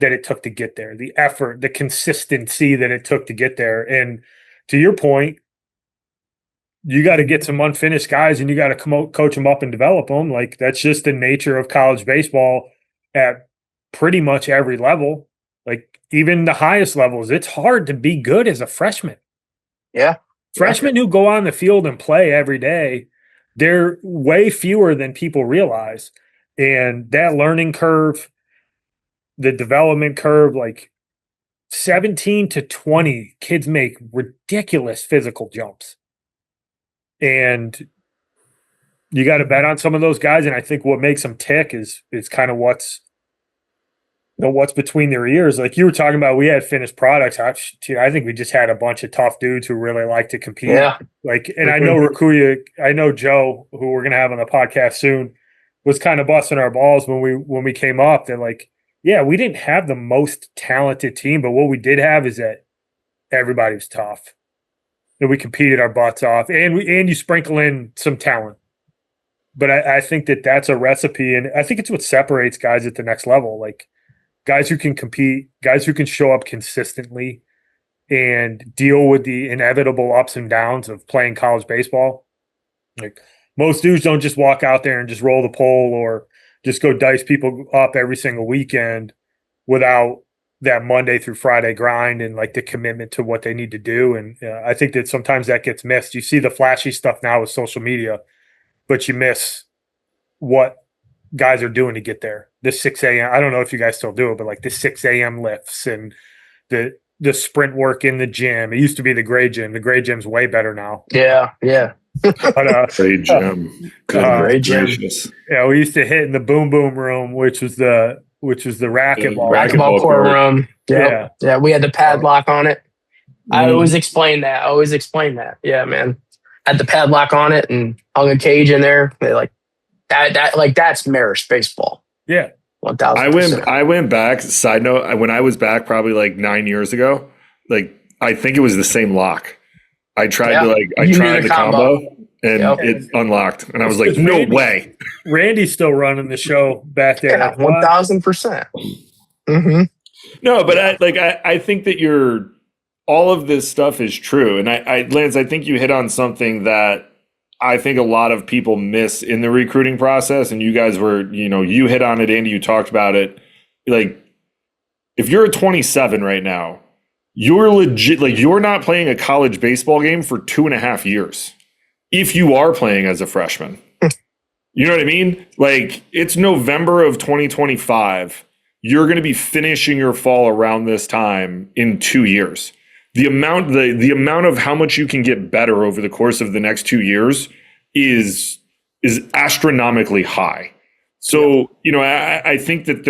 that it took to get there, the effort, the consistency that it took to get there. And to your point, you got to get some unfinished guys and you got to coach them up and develop them. Like that's just the nature of college baseball at pretty much every level. Like even the highest levels, it's hard to be good as a freshman. Yeah. Freshmen who go on the field and play every day, they're way fewer than people realize. And that learning curve, the development curve, like 17 to 20 kids make ridiculous physical jumps. And you got to bet on some of those guys. And I think what makes them tick is kind of what's between their ears. Like you were talking about, we had finished products. I think we just had a bunch of tough dudes who really like to compete. Yeah. Like, and I know Rakuya, I know Joe, who we're going to have on the podcast soon, was kind of busting our balls when we came up. That like, yeah, we didn't have the most talented team, but what we did have is that everybody was tough. That we competed our butts off, and you sprinkle in some talent. But I think that's a recipe, and I think it's what separates guys at the next level. Like guys who can compete, guys who can show up consistently and deal with the inevitable ups and downs of playing college baseball. Like most dudes don't just walk out there and just roll the pole or just go dice people up every single weekend without that Monday through Friday grind and like the commitment to what they need to do. And I think that sometimes that gets missed. You see the flashy stuff now with social media, but you miss what guys are doing to get there. The 6 a.m. I don't know if you guys still do it, but like the 6 a.m. lifts and the sprint work in the gym. It used to be the gray gym. The gray gym's way better now. Yeah. But, great gym. Great gym. Yeah, we used to hit in the boom boom room, which was the racquetball court room. Yep. Yeah. We had the padlock on it. I Mm-hmm. always explain that. Yeah, man. had the padlock on it and hung a cage in there. They like that like that's Marist baseball. Yeah. 1000%. I went back, side note, when I was back probably like 9 years ago, like I think it was the same lock. I tried the combo and it unlocked. And I was like, no way. Randy's still running the show back there. Yeah, 1000%. Mm-hmm. No, but I think that all of this stuff is true. And Lance, I think you hit on something that I think a lot of people miss in the recruiting process. And you guys were, you hit on it, Andy, you talked about it. Like, if you're a 27 right now, you're legit, like you're not playing a college baseball game for 2.5 years. If you are playing as a freshman, you know what I mean? Like, it's November of 2025. You're going to be finishing your fall around this time in 2 years. The amount of how much you can get better over the course of the next 2 years is astronomically high. So, I think that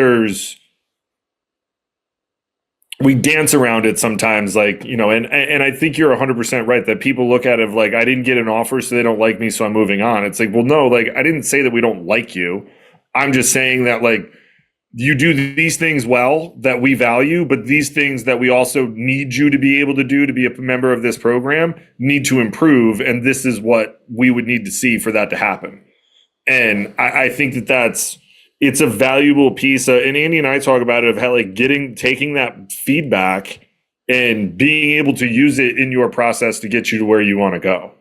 we dance around it sometimes, like, and I think you're 100% right that people look at it like, I didn't get an offer, so they don't like me, so I'm moving on. It's like, well, no, like, I didn't say that we don't like you. I'm just saying that, like, you do these things well that we value, but these things that we also need you to be able to do to be a member of this program need to improve. And this is what we would need to see for that to happen. And I think it's a valuable piece. And Andy and I talk about it of how like taking that feedback and being able to use it in your process to get you to where you want to go.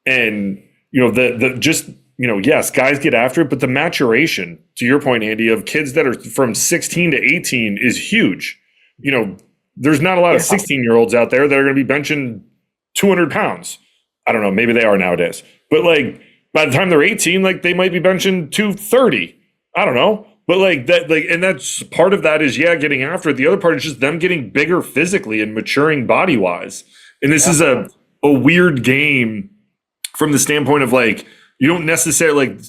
And, yes, guys get after it, but the maturation, to your point, Andy, of kids that are from 16 to 18 is huge. There's not a lot of 16-year-olds out there that are going to be benching 200 pounds. I don't know, maybe they are nowadays. But like by the time they're 18, like they might be benching 230. I don't know. But like that, like, and that's part of that is getting after it. The other part is just them getting bigger physically and maturing body wise. And this is a weird game from the standpoint of like, you don't necessarily like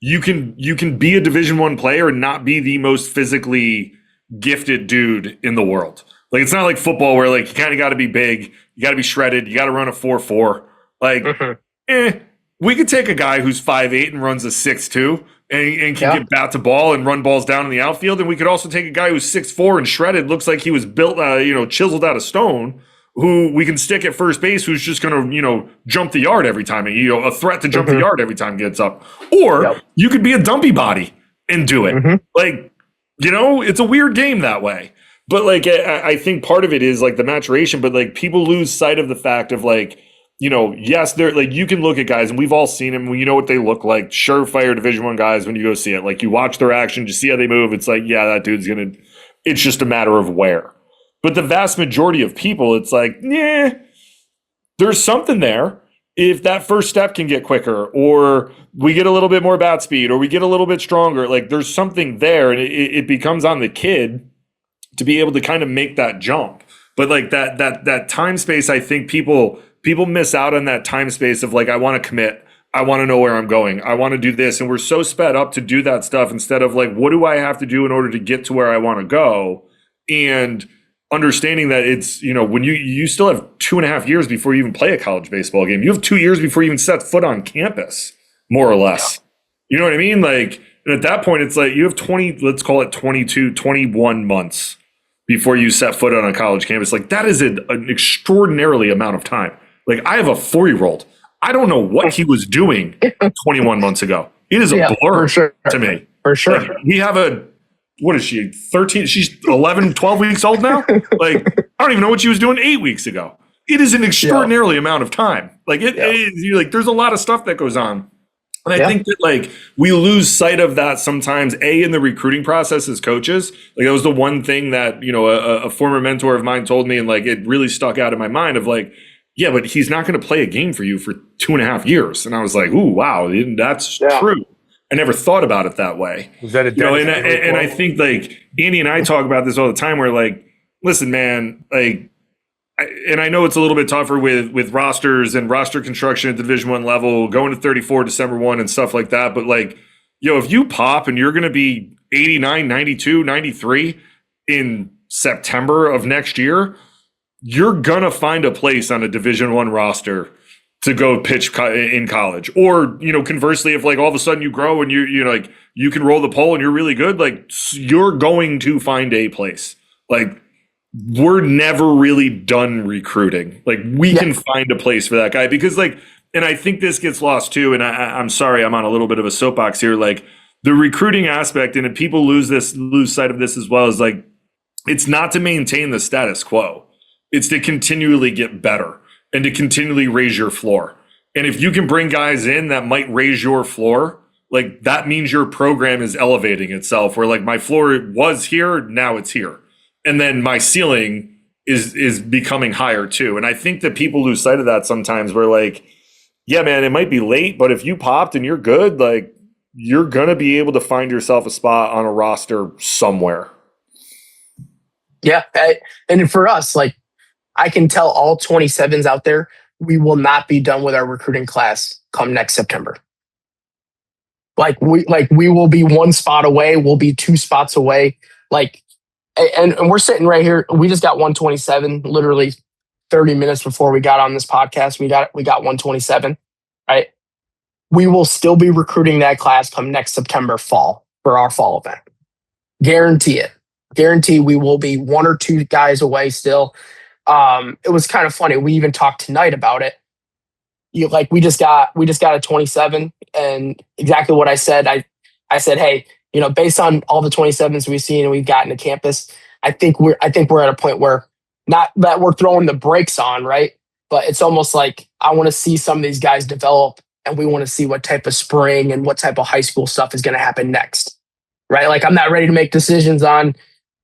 you can be a Division I player and not be the most physically gifted dude in the world. Like it's not like football where like you kind of got to be big, you got to be shredded, you got to run a 4.4. Like, we could take a guy who's 5'8" and runs a 6'2" and can get bat to ball and run balls down in the outfield, and we could also take a guy who's 6'4" and shredded, looks like he was built, chiseled out of stone, who we can stick at first base, who's just going to, jump the yard every time, a threat to jump the yard every time he gets up. Or you could be a dumpy body and do it. Like, it's a weird game that way. But like, I think part of it is like the maturation, but like people lose sight of the fact of like, yes, they're like, you can look at guys and we've all seen them. You know what they look like. Surefire Division I guys when you go see it. Like you watch their action, you see how they move. It's like, yeah, that dude's it's just a matter of where. But the vast majority of people, it's like, there's something there. If that first step can get quicker, or we get a little bit more bat speed, or we get a little bit stronger, like there's something there, and it becomes on the kid to be able to kind of make that jump. But like that time space, I think people miss out on that time space of like, I want to commit. I want to know where I'm going. I want to do this. And we're so sped up to do that stuff instead of like, what do I have to do in order to get to where I want to go? And understanding that it's, when you still have 2.5 years before you even play a college baseball game. You have 2 years before you even set foot on campus, more or less. You know what I mean? Like, and at that point, it's like you have 21 months before you set foot on a college campus. Like that is an extraordinarily amount of time. Like I have a 4-year-old. I don't know what he was doing 21 months ago. It is a blur to me. For sure. Like, we have what is she, 13? She's 11, 12 weeks old now? Like, I don't even know what she was doing 8 weeks ago. It is an extraordinarily amount of time. Like, there's a lot of stuff that goes on. And I think that, like, we lose sight of that sometimes, in the recruiting process as coaches. Like, that was the one thing that, a former mentor of mine told me, and, like, it really stuck out in my mind of, like, yeah, but he's not going to play a game for you for 2.5 years. And I was like, ooh, wow, that's true. I never thought about it that way. Was that and I think like Andy and I talk about this all the time where like, listen, man, like, and I know it's a little bit tougher with rosters and roster construction at the Division I level, going to 34 December 1 and stuff like that. But like, if you pop and you're going to be 89, 92, 93 in September of next year, you're going to find a place on a Division I roster to go pitch in college. Or, conversely, if like all of a sudden you grow and you can roll the pole and you're really good, like you're going to find a place. Like we're never really done recruiting. Like we can find a place for that guy because and I think this gets lost too. And I'm sorry, I'm on a little bit of a soapbox here. Like the recruiting aspect, and if people lose sight of this as well, is like, it's not to maintain the status quo. It's to continually get better and to continually raise your floor. And if you can bring guys in that might raise your floor, like that means your program is elevating itself, where like my floor was here, now it's here. And then my ceiling is becoming higher too. And I think that people lose sight of that sometimes, where like, yeah, man, it might be late, but if you popped and you're good, like you're going to be able to find yourself a spot on a roster somewhere. Yeah. And for us, like, I can tell all 27s out there, we will not be done with our recruiting class come next September. We will be one spot away. We'll be 2 spots away. And we're sitting right here. We just got 127, literally 30 minutes before we got on this podcast. We got 127, right? We will still be recruiting that class come next September fall for our fall event. Guarantee it. Guarantee we will be 1 or 2 guys away still. It was kind of funny. We even talked tonight about it. We just got a 27, and exactly what I said. I said, hey, based on all the 27s we've seen and we've gotten to campus, I think we're at a point where, not that we're throwing the brakes on, right? But it's almost like I want to see some of these guys develop, and we want to see what type of spring and what type of high school stuff is going to happen next, right? Like I'm not ready to make decisions on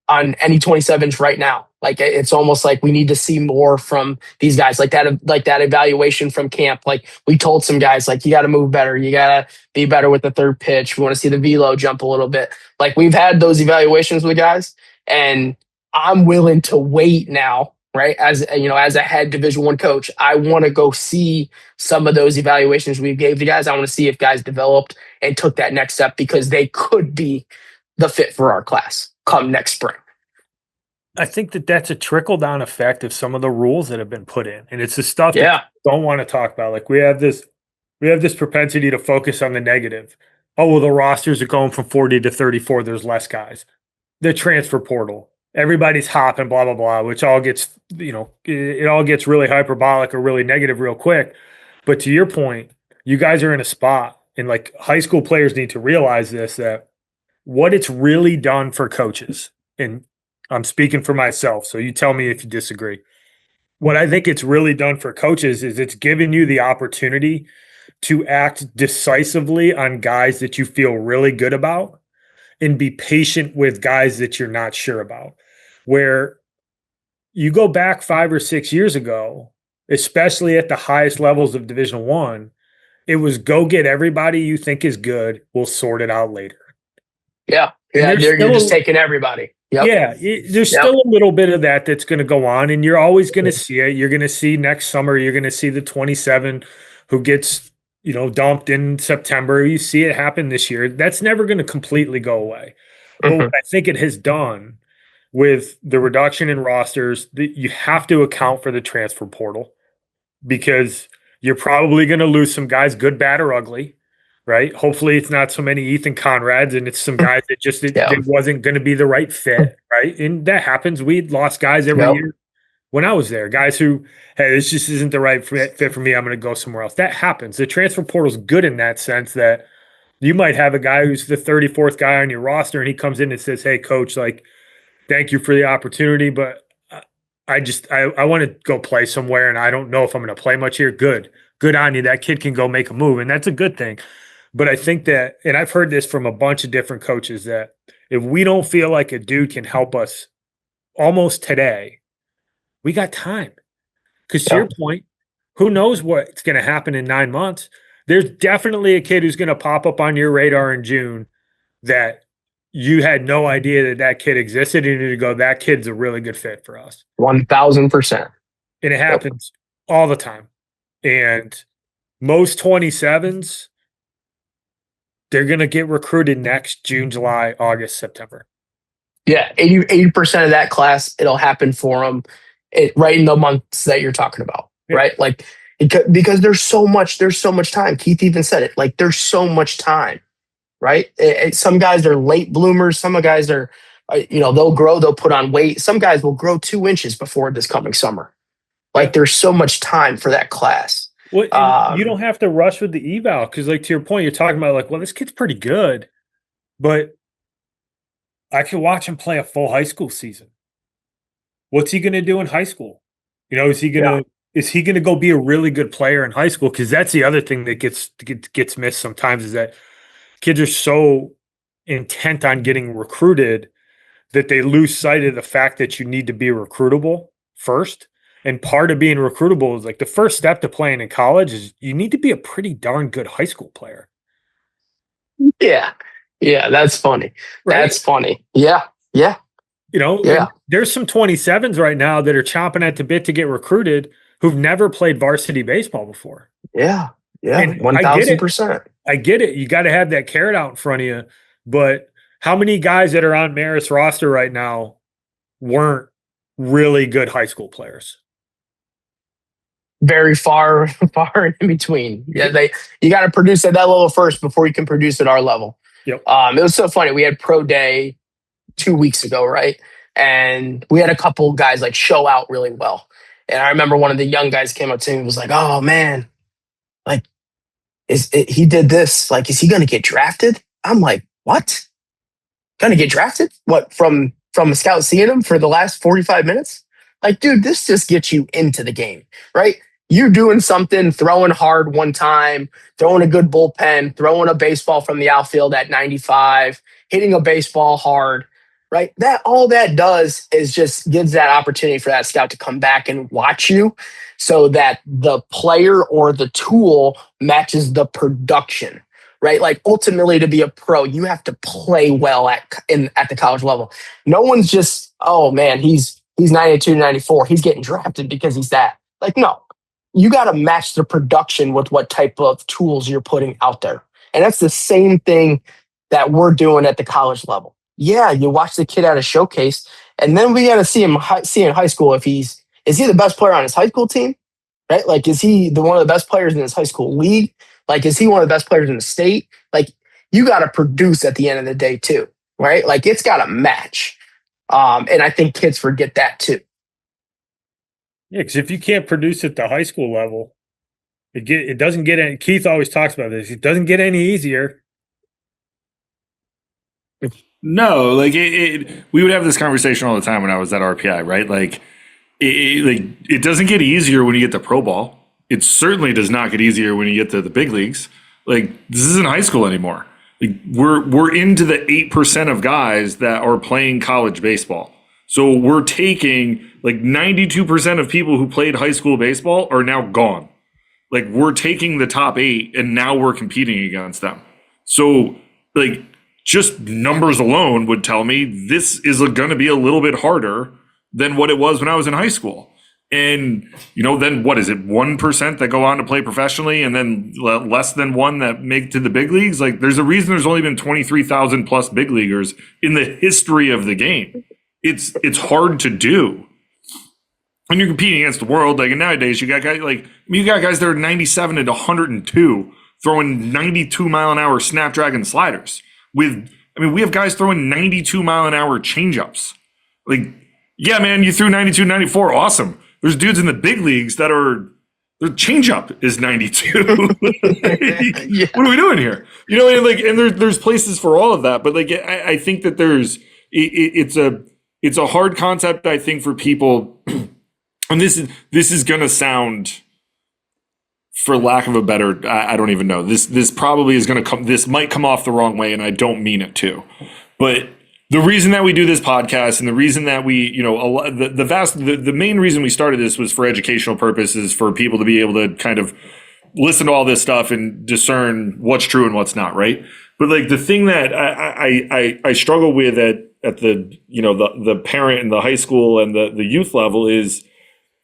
any 27s right now. Like it's almost like we need to see more from these guys, like that evaluation from camp. Like we told some guys, like you got to move better, you got to be better with the third pitch. We want to see the velo jump a little bit. Like we've had those evaluations with guys, and I'm willing to wait now, right? As a head Division I coach, I want to go see some of those evaluations we gave the guys. I want to see if guys developed and took that next step, because they could be the fit for our class come next spring. I think that's a trickle-down effect of some of the rules that have been put in. And it's the stuff that I don't want to talk about. Like we have this propensity to focus on the negative. Oh, well, the rosters are going from 40 to 34. There's less guys. The transfer portal. Everybody's hopping, blah, blah, blah, which all gets, it all gets really hyperbolic or really negative real quick. But to your point, you guys are in a spot, and like high school players need to realize this, that what it's really done for coaches, and I'm speaking for myself, so you tell me if you disagree. What I think it's really done for coaches is it's given you the opportunity to act decisively on guys that you feel really good about and be patient with guys that you're not sure about. Where you go back 5 or 6 years ago, especially at the highest levels of Division I, it was go get everybody you think is good. We'll sort it out later. Yeah. You're just taking everybody. Yep. Yeah, there's still a little bit of that's going to go on, and you're always going to see it. You're going to see next summer, you're going to see the 27 who gets, dumped in September. You see it happen this year. That's never going to completely go away. But what I think it has done with the reduction in rosters, you have to account for the transfer portal, because you're probably going to lose some guys, good, bad, or ugly. Right. Hopefully it's not so many Ethan Conrads, and it's some guys that just it wasn't going to be the right fit. Right. And that happens. We'd lost guys every year when I was there. Guys who, hey, this just isn't the right fit for me. I'm going to go somewhere else. That happens. The transfer portal is good in that sense, that you might have a guy who's the 34th guy on your roster, and he comes in and says, hey, coach, like, thank you for the opportunity, but I want to go play somewhere, and I don't know if I'm going to play much here. Good on you. That kid can go make a move, and that's a good thing. But I think that, and I've heard this from a bunch of different coaches, that if we don't feel like a dude can help us almost today, we got time. Because to your point, who knows what's going to happen in 9 months? There's definitely a kid who's going to pop up on your radar in June that you had no idea that kid existed, and you go, that kid's a really good fit for us. 1,000%. And it happens all the time. And most 27s, they're going to get recruited next June, July, August, September. Yeah, 80% of that class, it'll happen for them right in the months that you're talking about, right? Like because there's so much time. Keith even said it, like there's so much time, right? Some guys are late bloomers. Some guys are, they'll grow, they'll put on weight. Some guys will grow 2 inches before this coming summer. Like there's so much time for that class. Well, you don't have to rush with the eval because, like, to your point, you're talking about like, well, this kid's pretty good, but I could watch him play a full high school season. What's he going to do in high school? Is he going to go be a really good player in high school? Because that's the other thing that gets missed sometimes is that kids are so intent on getting recruited that they lose sight of the fact that you need to be recruitable first. And part of being recruitable is like the first step to playing in college is you need to be a pretty darn good high school player. Yeah. Yeah. That's funny. Right? That's funny. Yeah. Yeah. There's some 27s right now that are chomping at the bit to get recruited who've never played varsity baseball before. Yeah. Yeah. 1,000%. I get it. You got to have that carrot out in front of you. But how many guys that are on Marist roster right now weren't really good high school players? Very far in between. Yeah, you got to produce at that level first before you can produce at our level. Yep. It was so funny. We had pro day 2 weeks ago, right? And we had a couple guys like show out really well. And I remember one of the young guys came up to me and was like, "Oh man, like he did this? Like, is he going to get drafted?" I'm like, "What? Going to get drafted? What from a scout seeing him for the last 45 minutes?" Like, dude, this just gets you into the game, right? You're doing something, throwing hard one time, throwing a good bullpen, throwing a baseball from the outfield at 95, hitting a baseball hard, right? All that does is just gives that opportunity for that scout to come back and watch you so that the player or the tool matches the production, right? Like ultimately to be a pro, you have to play well at the college level. No one's just, oh man, he's 92, 94. He's getting drafted because he's that. Like, no, you got to match the production with what type of tools you're putting out there. And that's the same thing that we're doing at the college level. Yeah, you watch the kid at a showcase, and then we got to see in high school if is he the best player on his high school team, right? Like, is he one of the best players in his high school league? Like, is he one of the best players in the state? Like, you got to produce at the end of the day too, right? Like, it's got to match. And I think kids forget that too. Yeah, because if you can't produce at the high school level, it doesn't get any. Keith always talks about this. It doesn't get any easier. No, like we would have this conversation all the time when I was at RPI, right? Like it doesn't get easier when you get to pro ball. It certainly does not get easier when you get to the big leagues. Like, this isn't high school anymore. Like, we're into the 8% of guys that are playing college baseball. So we're taking like 92% of people who played high school baseball are now gone. Like, we're taking the top 8 and now we're competing against them. So like, just numbers alone would tell me this is going to be a little bit harder than what it was when I was in high school. And, then what is it? 1% that go on to play professionally and then less than 1 that make to the big leagues. Like, there's a reason there's only been 23,000 plus big leaguers in the history of the game. It's hard to do when you're competing against the world. Like, and nowadays you got guys that are 97 and 102 throwing 92 mile an hour Snapdragon sliders. We have guys throwing 92 mile an hour changeups. Like, yeah, man, you threw 92, 94. Awesome. There's dudes in the big leagues that their changeup is 92. Yeah. What are we doing here? And there's places for all of that. But like, I think that it's a hard concept, I think, for people. And this is going to sound, for lack of a better, I don't even know. This probably is going to come. This might come off the wrong way, and I don't mean it to. But the reason that we do this podcast, and the reason that we, the main reason we started this was for educational purposes, for people to be able to kind of listen to all this stuff and discern what's true and what's not, right? But like, the thing that I struggle with at the parent and the high school and the youth level is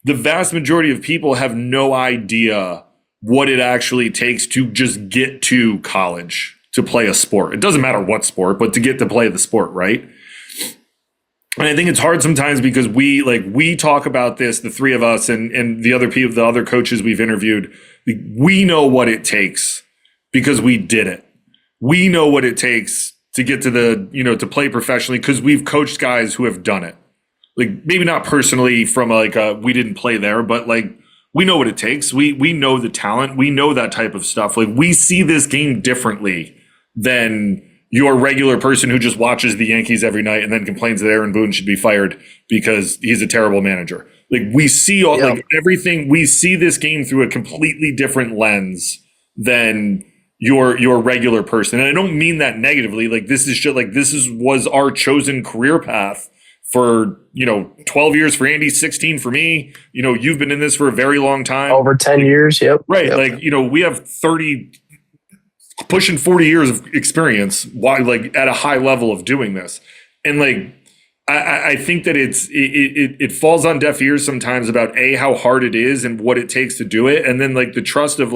the vast majority of people have no idea what it actually takes to just get to college to play a sport. It doesn't matter what sport, but to get to play the sport, right? And I think it's hard sometimes because we talk about this, the three of us and the other people, the other coaches we've interviewed, we know what it takes because we did it. We know what it takes to get to to play professionally because we've coached guys who have done it. Like maybe not personally from we didn't play there, but we know what it takes. We know the talent. We know that type of stuff. Like we see this game differently than your regular person who just watches the Yankees every night and then complains that Aaron Boone should be fired because he's a terrible manager. Like we see everything. We see this game through a completely different lens than your regular person. And I don't mean that negatively. Like this is shit. Like was our chosen career path for 12 years for Andy, 16 for me. You've been in this for a very long time, over 10 years. Yep. Right. Yep. We have 30 pushing 40 years of experience at a high level of doing this. And I think that it falls on deaf ears sometimes about how hard it is and what it takes to do it. And then the trust of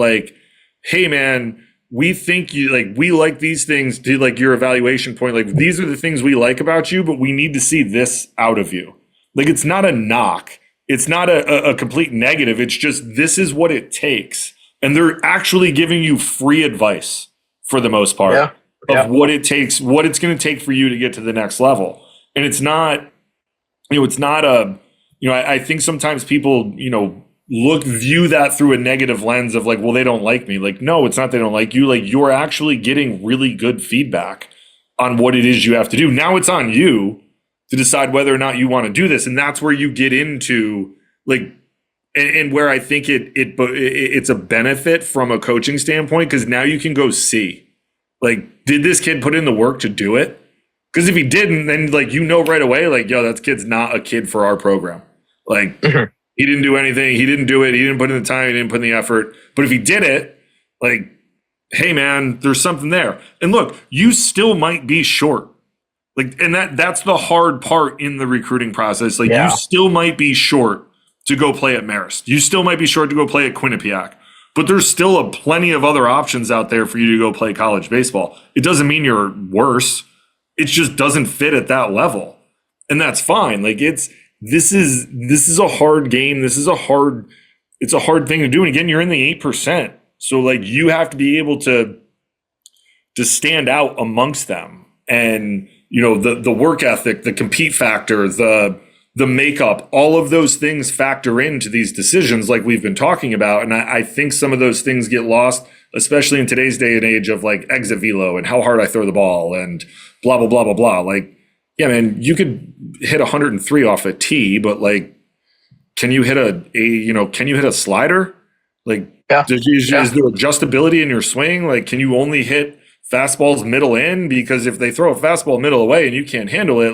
hey man, we think you we like these things to your evaluation point. These are the things we like about you, but we need to see this out of you. It's not a knock. It's not a complete negative. It's just, this is what it takes. And they're actually giving you free advice for the most part of what it takes, what it's going to take for you to get to the next level. And it's not, I think sometimes people, view that through a negative lens of well, they don't like me. No, it's not they don't like you. You're actually getting really good feedback on what it is you have to do. Now it's on you to decide whether or not you want to do this. And that's where you get into and where I think it's a benefit from a coaching standpoint, because now you can go see, did this kid put in the work to do it? Because if he didn't, then right away, yo, that kid's not a kid for our program. He didn't do anything. He didn't do it. He didn't put in the time. He didn't put in the effort. But if he did it, hey man, there's something there. And look, you still might be short. And that's the hard part in the recruiting process. You still might be short to go play at Marist. You still might be short to go play at Quinnipiac. But there's still plenty of other options out there for you to go play college baseball. It doesn't mean you're worse. It just doesn't fit at that level. And that's fine. This is a hard game. It's a hard thing to do. And again, you're in the 8%. So you have to be able to stand out amongst them. And the work ethic, the compete factor, the makeup, all of those things factor into these decisions we've been talking about. And I think some of those things get lost, especially in today's day and age of exit velo and how hard I throw the ball and blah, blah, blah, blah, blah. Yeah, man, you could hit 103 off a tee, but can you hit a slider? Is there adjustability in your swing? Can you only hit fastballs middle in? Because if they throw a fastball middle away and you can't handle it,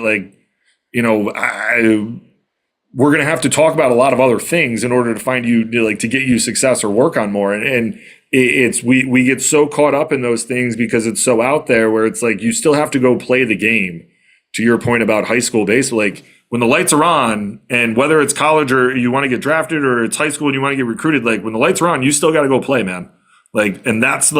we're going to have to talk about a lot of other things in order to find you to get you success or work on more. And we get so caught up in those things because it's so out there, where it's you still have to go play the game. To your point about high school baseball, when the lights are on, and whether it's college or you want to get drafted, or it's high school and you want to get recruited, when the lights are on, you still got to go play, man. And that's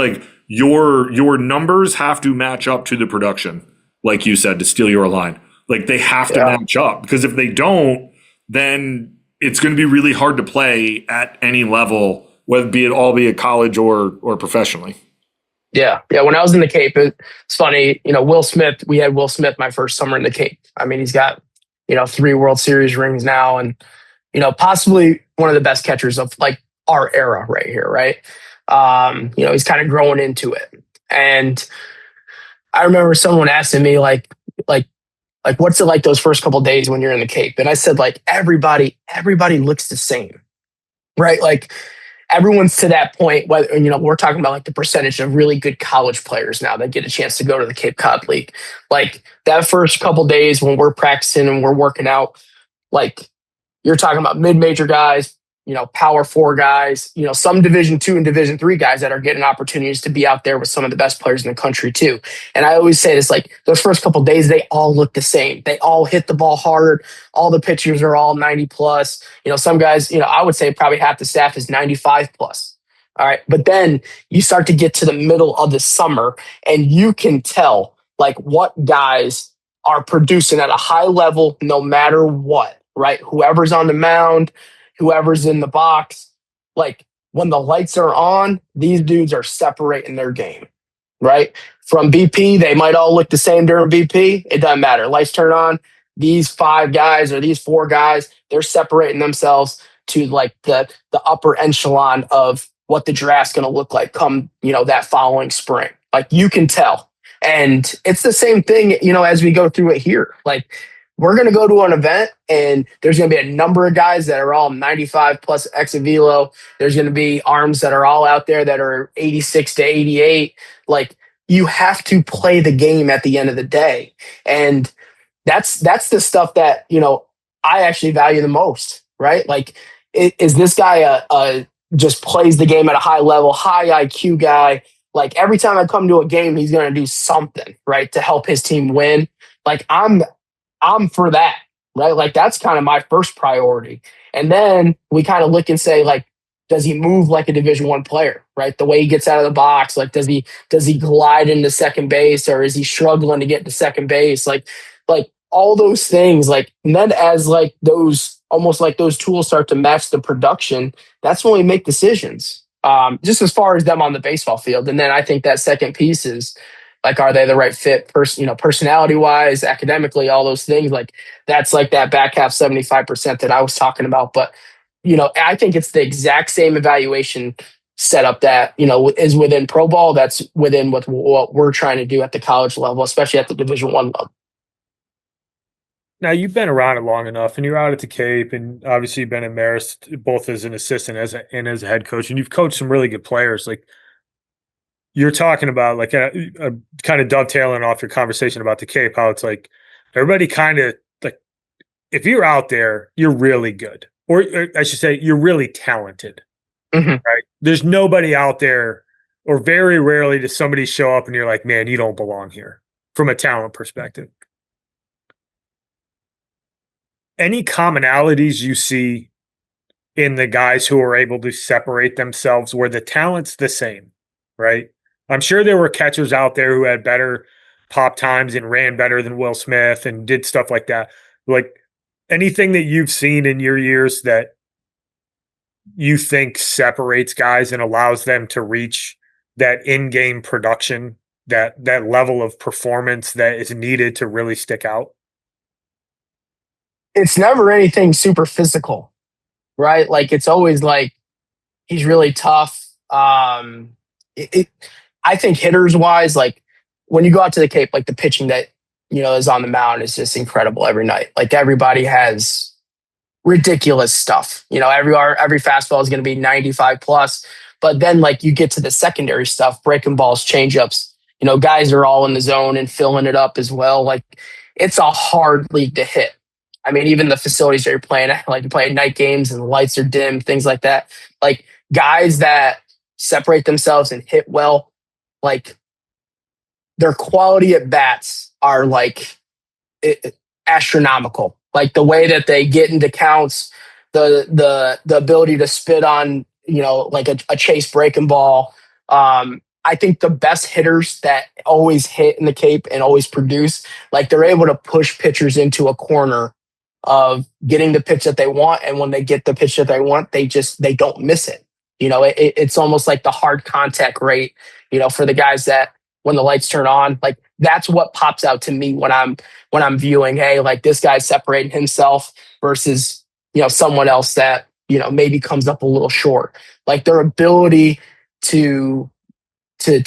your numbers have to match up to the production, like you said, to steal your line. They have to match up, because if they don't, then it's going to be really hard to play at any level, whether be it college or professionally. Yeah. When I was in the Cape, it's funny, Will Smith, we had Will Smith my first summer in the Cape. I mean, he's got, 3 World Series rings now, and, possibly one of the best catchers of our era right here. Right. He's kind of growing into it. And I remember someone asking me what's it like those first couple of days when you're in the Cape? And I said, everybody looks the same, right? Everyone's to that point, whether, we're talking about the percentage of really good college players now that get a chance to go to the Cape Cod League. That first couple of days when we're practicing and we're working out, you're talking about mid-major guys, Power 4 guys, some Division 2 and Division 3 guys that are getting opportunities to be out there with some of the best players in the country too. And I always say this, those first couple of days, they all look the same. They all hit the ball hard. All the pitchers are all 90 plus. Some guys, I would say probably half the staff is 95 plus. All right. But then you start to get to the middle of the summer, and you can tell what guys are producing at a high level no matter what, right? Whoever's on the mound, whoever's in the box, like when the lights are on, these dudes are separating their game, right? From BP, they might all look the same during BP. It doesn't matter. Lights turn on. These 5 guys or these 4 guys, they're separating themselves to like the upper echelon of what the draft's going to look like come, that following spring. Like you can tell. And it's the same thing, as we go through it here. Like we're going to go to an event and there's going to be a number of guys that are all 95 plus exit velo. There's going to be arms that are all out there that are 86 to 88. Like you have to play the game at the end of the day. And that's the stuff that, I actually value the most, right? Like, is this guy a just plays the game at a high level, high IQ guy? Like every time I come to a game, he's going to do something, right, to help his team win. Like I'm for that, right? Like that's kind of my first priority. And then we kind of look and say, like, does he move like a Division I player, right? The way he gets out of the box, like does he glide into second base, or is he struggling to get to second base? Like all those things, like, and then as like those almost like those tools start to match the production, that's when we make decisions. Just as far as them on the baseball field. And then I think that second piece is like, are they the right fit, personality wise, academically, all those things. Like that's like that back half 75% that I was talking about. But I think it's the exact same evaluation setup that is within pro ball. That's within what we're trying to do at the college level, especially at the Division I level. Now, you've been around it long enough, and you're out at the Cape, and obviously you've been in Marist both as an assistant and as a head coach, and you've coached some really good players. Like you're talking about, like kind of dovetailing off your conversation about the Cape, how it's like everybody kind of like if you're out there, you're really good, or I should say, you're really talented. Mm-hmm. Right? There's nobody out there, or very rarely does somebody show up and you're like, man, you don't belong here from a talent perspective. Any commonalities you see in the guys who are able to separate themselves where the talent's the same, right? I'm sure there were catchers out there who had better pop times and ran better than Will Smith and did stuff like that. Like anything that you've seen in your years that you think separates guys and allows them to reach that in-game production, that level of performance that is needed to really stick out? It's never anything super physical, right? Like it's always like he's really tough. I think hitters wise, like when you go out to the Cape, like the pitching that is on the mound is just incredible every night. Like everybody has ridiculous stuff. Every fastball is going to be 95 plus. But then like you get to the secondary stuff, breaking balls, changeups. Guys are all in the zone and filling it up as well. Like it's a hard league to hit. I mean, even the facilities that you're playing at, like you play night games and the lights are dim, things like that. Like guys that separate themselves and hit well, like their quality at bats are like astronomical. Like the way that they get into counts, the ability to spit on, like a chase breaking ball. I think the best hitters that always hit in the Cape and always produce, like they're able to push pitchers into a corner of getting the pitch that they want. And when they get the pitch that they want, they don't miss it. It's almost like the hard contact rate, for the guys that when the lights turn on, like that's what pops out to me when I'm viewing, hey, like this guy's separating himself versus, someone else that, maybe comes up a little short. Like their ability to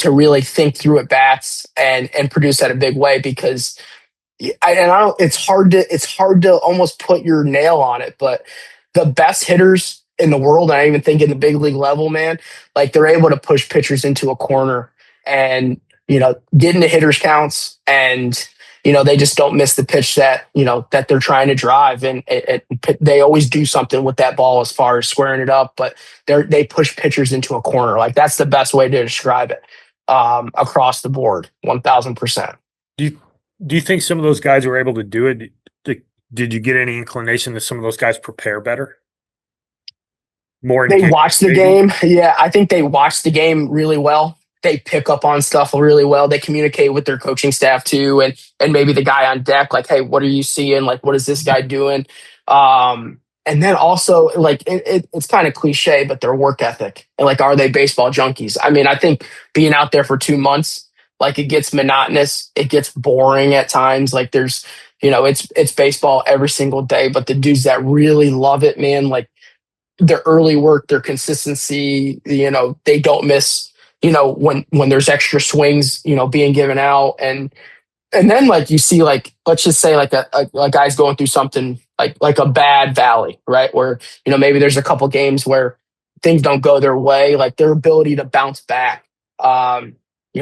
really think through at bats and produce at a big way, because it's hard to almost put your nail on it, but the best hitters in the world, and I even think in the big league level, man, like they're able to push pitchers into a corner and, get into hitters counts, and, they just don't miss the pitch that, that they're trying to drive. And they always do something with that ball as far as squaring it up, but they push pitchers into a corner. Like that's the best way to describe it, across the board, 1000%. Do you think some of those guys were able to do it? Did you get any inclination that some of those guys prepare better? They watch the game. Yeah, I think they watch the game really well. they pick up on stuff really well. They communicate with their coaching staff too, and maybe the guy on deck, like, hey, what are you seeing? Like, what is this guy doing? And then also, like, it's kind of cliche, but their work ethic and like, are they baseball junkies? I mean, I think being out there for 2 months, like, it gets monotonous, it gets boring at times. Like, there's, it's baseball every single day, but the dudes that really love it, man, like their early work, their consistency, they don't miss, when there's extra swings, being given out. And then, like, you see, like, let's just say like a guy's going through something like a bad valley, right? Where, maybe there's a couple games where things don't go their way, like their ability to bounce back.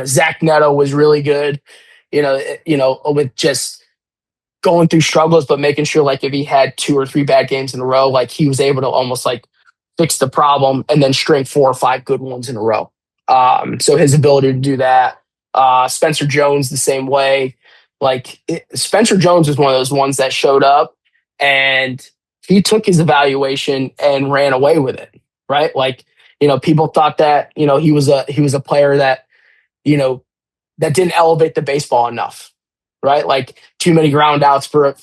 Zach Neto was really good, with just going through struggles, but making sure, like, if he had 2 or 3 bad games in a row, like, he was able to almost like fix the problem and then string 4 or 5 good ones in a row. So his ability to do that. Spencer Jones the same way. Like, Spencer Jones was one of those ones that showed up and he took his evaluation and ran away with it, right? Like, people thought that, he was a player that, that didn't elevate the baseball enough, right? Like, too many ground outs for a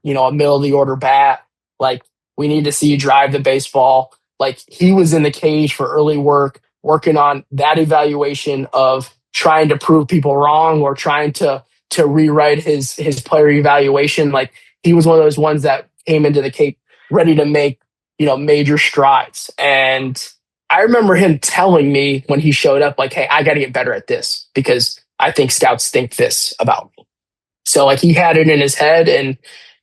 middle of the order bat. Like, we need to see you drive the baseball. Like, he was in the cage for early work, working on that evaluation of trying to prove people wrong or trying to rewrite his player evaluation. Like, he was one of those ones that came into the Cape ready to make, major strides. And I remember him telling me when he showed up, like, hey, I got to get better at this because I think scouts think this about me. So, like, he had it in his head,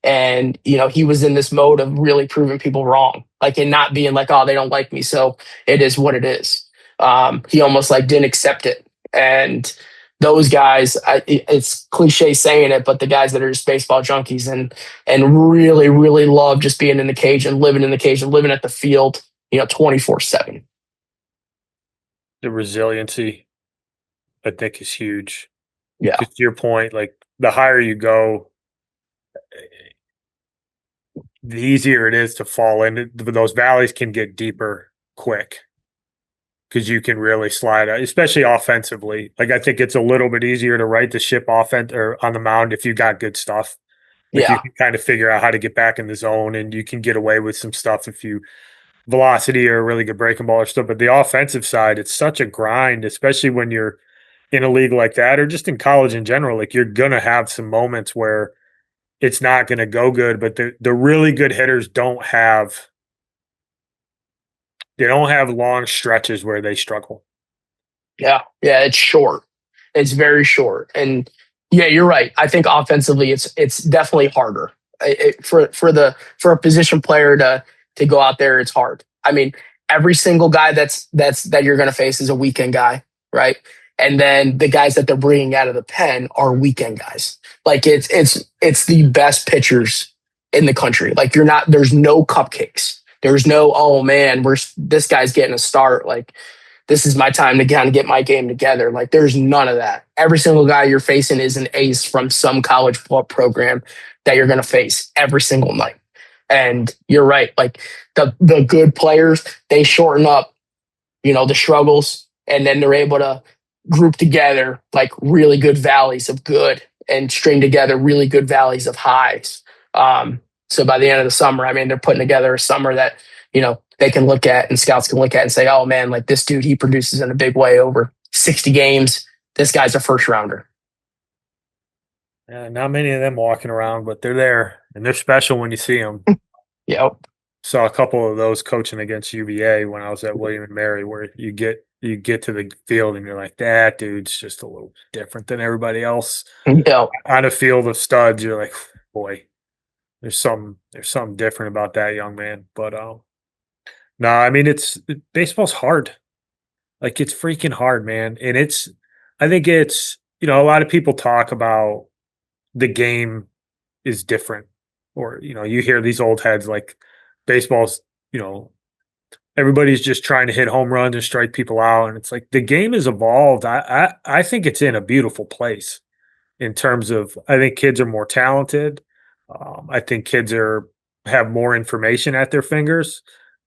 and he was in this mode of really proving people wrong, like, and not being like, oh, they don't like me, so it is what it is. He almost like didn't accept it. And those guys, it's cliche saying it, but the guys that are just baseball junkies and really, really love just being in the cage and living in the cage and living at the field, 24/7. The resiliency, I think, is huge. Yeah. To your point, like, the higher you go, the easier it is to fall in. Those valleys can get deeper quick because you can really slide out, especially offensively. Like, I think it's a little bit easier to right the ship offense or on the mound if you got good stuff. Like, you can kind of figure out how to get back in the zone, and you can get away with some stuff if you velocity or a really good breaking ball or stuff. But the offensive side, it's such a grind, especially when you're in a league like that or just in college in general. Like, you're going to have some moments where it's not going to go good, but the really good hitters don't have long stretches where they struggle. Yeah, it's short. It's very short. And yeah, you're right. I think offensively, it's definitely harder. For a position player to go out there, it's hard. I mean, every single guy that you're going to face is a weekend guy, right? And then the guys that they're bringing out of the pen are weekend guys. Like, it's the best pitchers in the country. Like, there's no cupcakes. There's no, oh man, this guy's getting a start. Like, this is my time to kind of get my game together. Like, there's none of that. Every single guy you're facing is an ace from some college program that you're going to face every single night. And you're right. Like, the good players, they shorten up, the struggles, and then they're able to group together like really good valleys of good and string together really good valleys of highs. So by the end of the summer, I mean, they're putting together a summer that, they can look at and scouts can look at and say, oh man, like, this dude, he produces in a big way over 60 games. This guy's a first rounder. Yeah, not many of them walking around, but they're there and they're special when you see them. Yep. Saw a couple of those coaching against UVA when I was at William and Mary, where you get to the field and you're like, that dude's just a little different than everybody else. Yep. On a field of studs, you're like, boy, there's something different about that young man. But no, I mean, baseball's hard. Like, it's freaking hard, man. And I think it's, a lot of people talk about the game is different, or, you hear these old heads like baseball's, everybody's just trying to hit home runs and strike people out. And it's like, the game has evolved. I think it's in a beautiful place in terms of, I think kids are more talented. I think kids have more information at their fingers.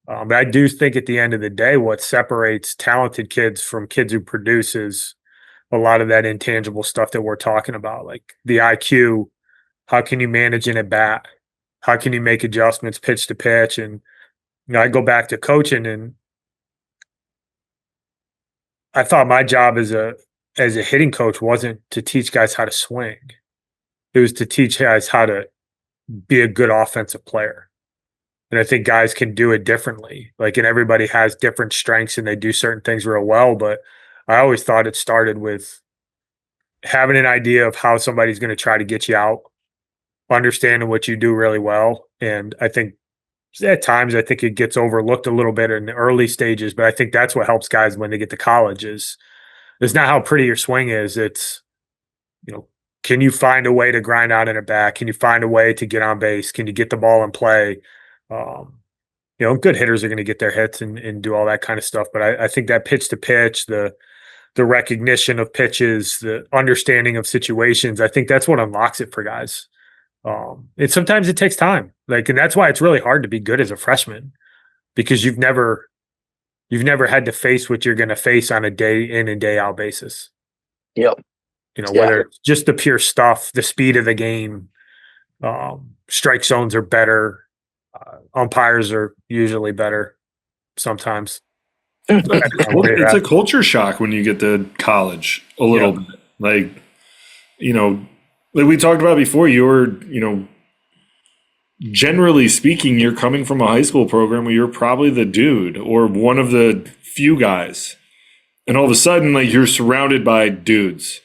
But I do think at the end of the day, what separates talented kids from kids who produce is a lot of that intangible stuff that we're talking about, like the IQ. How can you manage an at bat? How can you make adjustments pitch to pitch? And I go back to coaching, and I thought my job as a hitting coach wasn't to teach guys how to swing. It was to teach guys how to be a good offensive player. And I think guys can do it differently. Like, and everybody has different strengths and they do certain things real well. But I always thought it started with having an idea of how somebody's going to try to get you out, understanding what you do really well. And I think at times, I think it gets overlooked a little bit in the early stages, but I think that's what helps guys when they get to college is it's not how pretty your swing is. It's, can you find a way to grind out in a bat? Can you find a way to get on base? Can you get the ball in play? Good hitters are going to get their hits and do all that kind of stuff. But I think that pitch to pitch, the recognition of pitches, the understanding of situations, I think that's what unlocks it for guys. And sometimes it takes time. And that's why it's really hard to be good as a freshman, because you've never had to face what you're going to face on a day in and day out basis. Yep. Whether it's just the pure stuff, the speed of the game, strike zones are better. Umpires are usually better sometimes. It's a culture shock when you get to college a little bit. Like we talked about before, you're, generally speaking, you're coming from a high school program where you're probably the dude or one of the few guys. And all of a sudden, you're surrounded by dudes.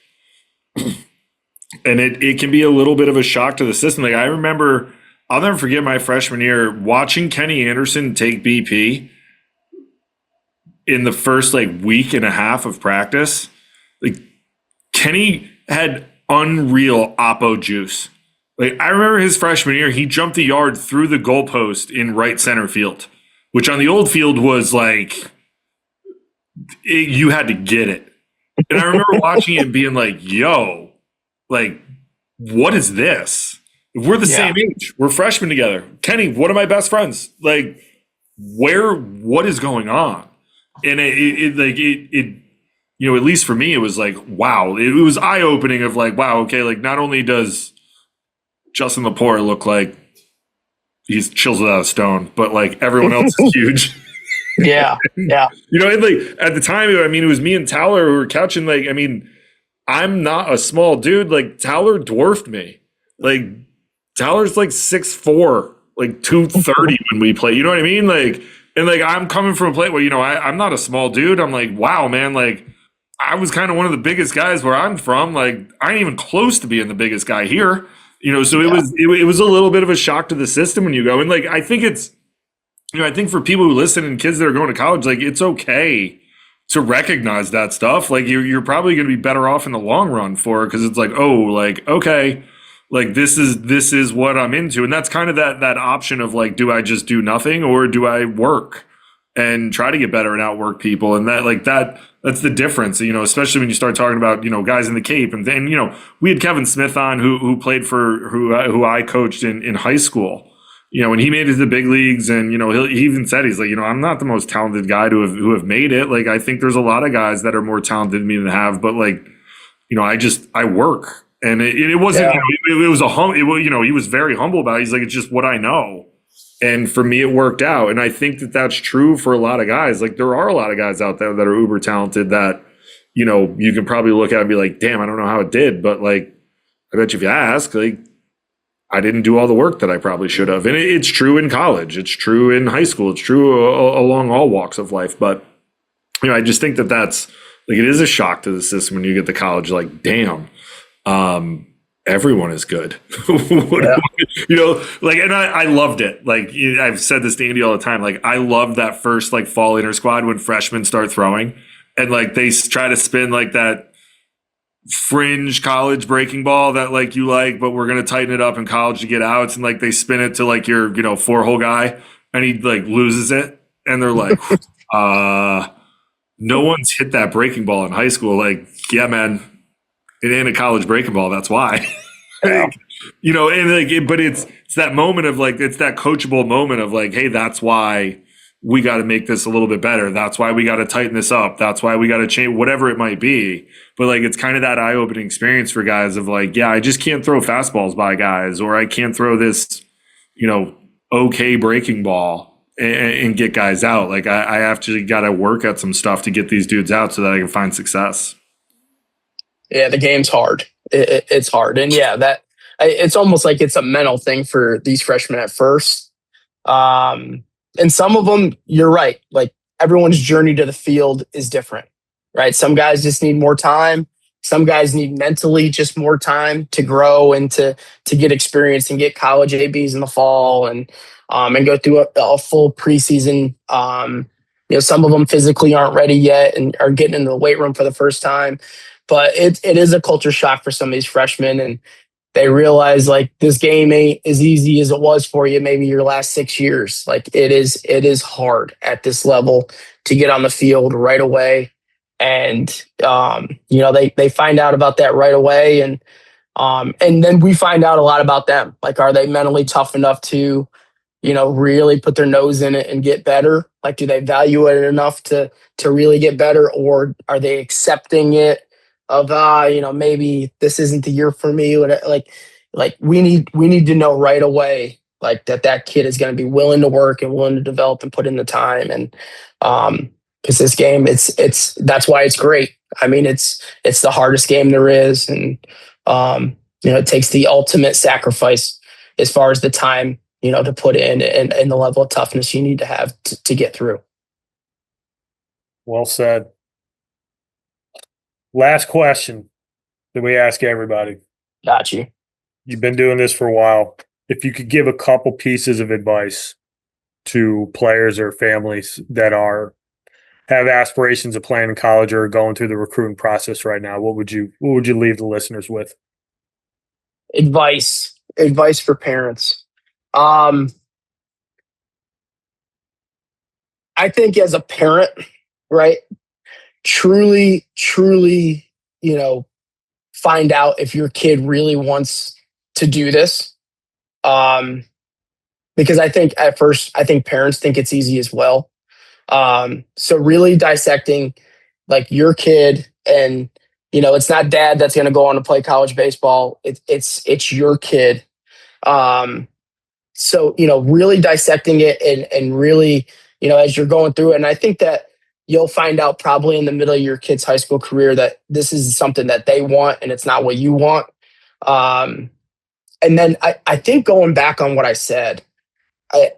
And it can be a little bit of a shock to the system. I remember, I'll never forget my freshman year watching Kenny Anderson take BP in the first week and a half of practice. Kenny had unreal oppo juice. I remember his freshman year, he jumped the yard through the goalpost in right center field, which on the old field was you had to get it. And I remember watching it and being yo, what is this? We're the same age. We're freshmen together. Kenny, one of my best friends. What is going on? And it at least for me, it was wow. It was eye-opening of wow, okay, not only does Justin Lepore look like he's chills without a stone, but everyone else is huge. Yeah. And, at the time, it was me and Towler who were couching. I'm not a small dude. Towler dwarfed me. Towler's 6'4", 230 when we play. You know what I mean? And I'm coming from a play where, I'm not a small dude. I'm wow, man, I was kind of one of the biggest guys where I'm from. I ain't even close to being the biggest guy here. So it was a little bit of a shock to the system when you go. And I think it's, I think for people who listen and kids that are going to college, it's okay to recognize that stuff. You're probably going to be better off in the long run for it, because it's okay, this is what I'm into. And that's kind of that option of do I just do nothing, or do I work and try to get better and outwork people? And that's the difference, especially when you start talking about, guys in the Cape. And then, we had Kevin Smith on who played for who I coached in high school, and he made it to the big leagues. And, he even said, he's I'm not the most talented guy who have made it. I think there's a lot of guys that are more talented than me than have, but I work. And it wasn't, it was he was very humble about it. He's it's just what I know. And for me, it worked out. And I think that that's true for a lot of guys. There are a lot of guys out there that are uber talented that, you can probably look at and be damn, I don't know how it did. But I bet you if you ask, I didn't do all the work that I probably should have. And it's true in college. It's true in high school. It's true along all walks of life. But, I just think that that's it is a shock to the system when you get to college. Damn. Everyone is good. And I loved it. I've said this to Andy all the time. I loved that first fall inter squad when freshmen start throwing and they try to spin that fringe college breaking ball that you but we're going to tighten it up in college to get outs. And they spin it to your, 4-hole guy and he loses it. And they're no one's hit that breaking ball in high school. Yeah, man. It ain't a college breaking ball. That's why, but it's that moment of it's that coachable moment of hey, that's why we got to make this a little bit better. That's why we got to tighten this up. That's why we got to change, whatever it might be. But like, it's kind of that eye-opening experience for guys of like, yeah, I just can't throw fastballs by guys, or I can't throw this, okay breaking ball and get guys out. Like I actually got to work at some stuff to get these dudes out so that I can find success. Yeah, the game's hard. It's hard. And yeah, it's almost like it's a mental thing for these freshmen at first. And some of them, you're right. Like everyone's journey to the field is different, right? Some guys just need more time. Some guys need mentally just more time to grow and to get experience and get college ABs in the fall and go through a full preseason. Some of them physically aren't ready yet and are getting into the weight room for the first time. But it is a culture shock for some of these freshmen, and they realize like this game ain't as easy as it was for you maybe your last 6 years. Like it is hard at this level to get on the field right away. And they find out about that right away, and then we find out a lot about them. Like, are they mentally tough enough to really put their nose in it and get better? Like, do they value it enough to really get better, or are they accepting it of maybe this isn't the year for me? Like we need to know right away like that kid is going to be willing to work and willing to develop and put in the time. And because this game, it's that's why it's great. I mean, it's the hardest game there is, and it takes the ultimate sacrifice as far as the time to put in and the level of toughness you need to have to get through. Well said. Last question that we ask everybody. Got you. You've been doing this for a while. If you could give a couple pieces of advice to players or families that have aspirations of playing in college or going through the recruiting process right now, what would you leave the listeners with? Advice for parents. I think as a parent, right, truly, find out if your kid really wants to do this. Because I think at first, parents think it's easy as well. So really dissecting like your kid, and it's not dad that's going to go on to play college baseball. It's your kid. So really dissecting it and really as you're going through it. And I think that you'll find out probably in the middle of your kid's high school career that this is something that they want and it's not what you want. And then I think going back on what I said,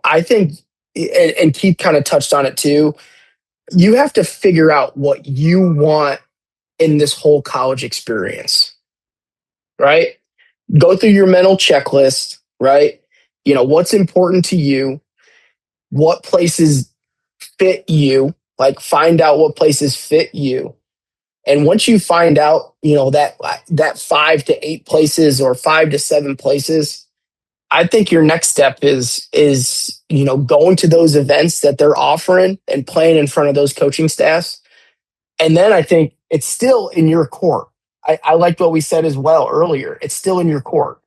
I think, and Keith kind of touched on it too, you have to figure out what you want in this whole college experience, right? Go through your mental checklist, right? What's important to you, what places fit you, like find out what places fit you. And once you find out, that 5 to 8 places or 5 to 7 places, I think your next step is going to those events that they're offering and playing in front of those coaching staffs. And then I think it's still in your court. I liked what we said as well earlier. It's still in your court,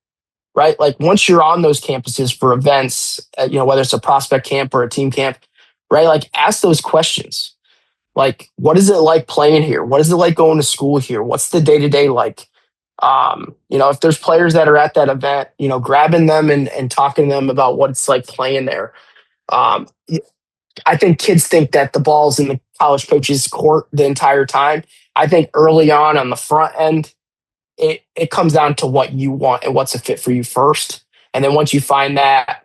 right? Like once you're on those campuses for events, whether it's a prospect camp or a team camp, right? Like ask those questions. Like, what is it like playing here? What is it like going to school here? What's the day-to-day like? If there's players that are at that event, grabbing them and talking to them about what it's like playing there. I think kids think that the ball's in the college coach's court the entire time. I think early on the front end, it comes down to what you want and what's a fit for you first. And then once you find that,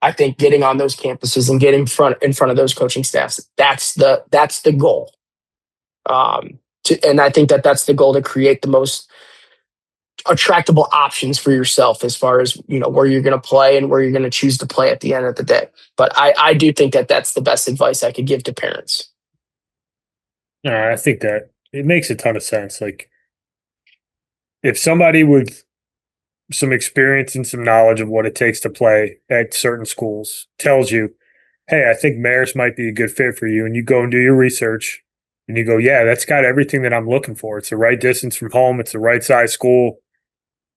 I think getting on those campuses and getting in front of those coaching staffs, that's the goal. And I think that's the goal, to create the most attractable options for yourself as far as where you're going to play and where you're going to choose to play at the end of the day. But I do think that that's the best advice I could give to parents. I think that it makes a ton of sense. Like if somebody with some experience and some knowledge of what it takes to play at certain schools tells you, hey, I think Marist might be a good fit for you, and you go and do your research and you go, yeah, that's got everything that I'm looking for. It's the right distance from home. It's the right size school.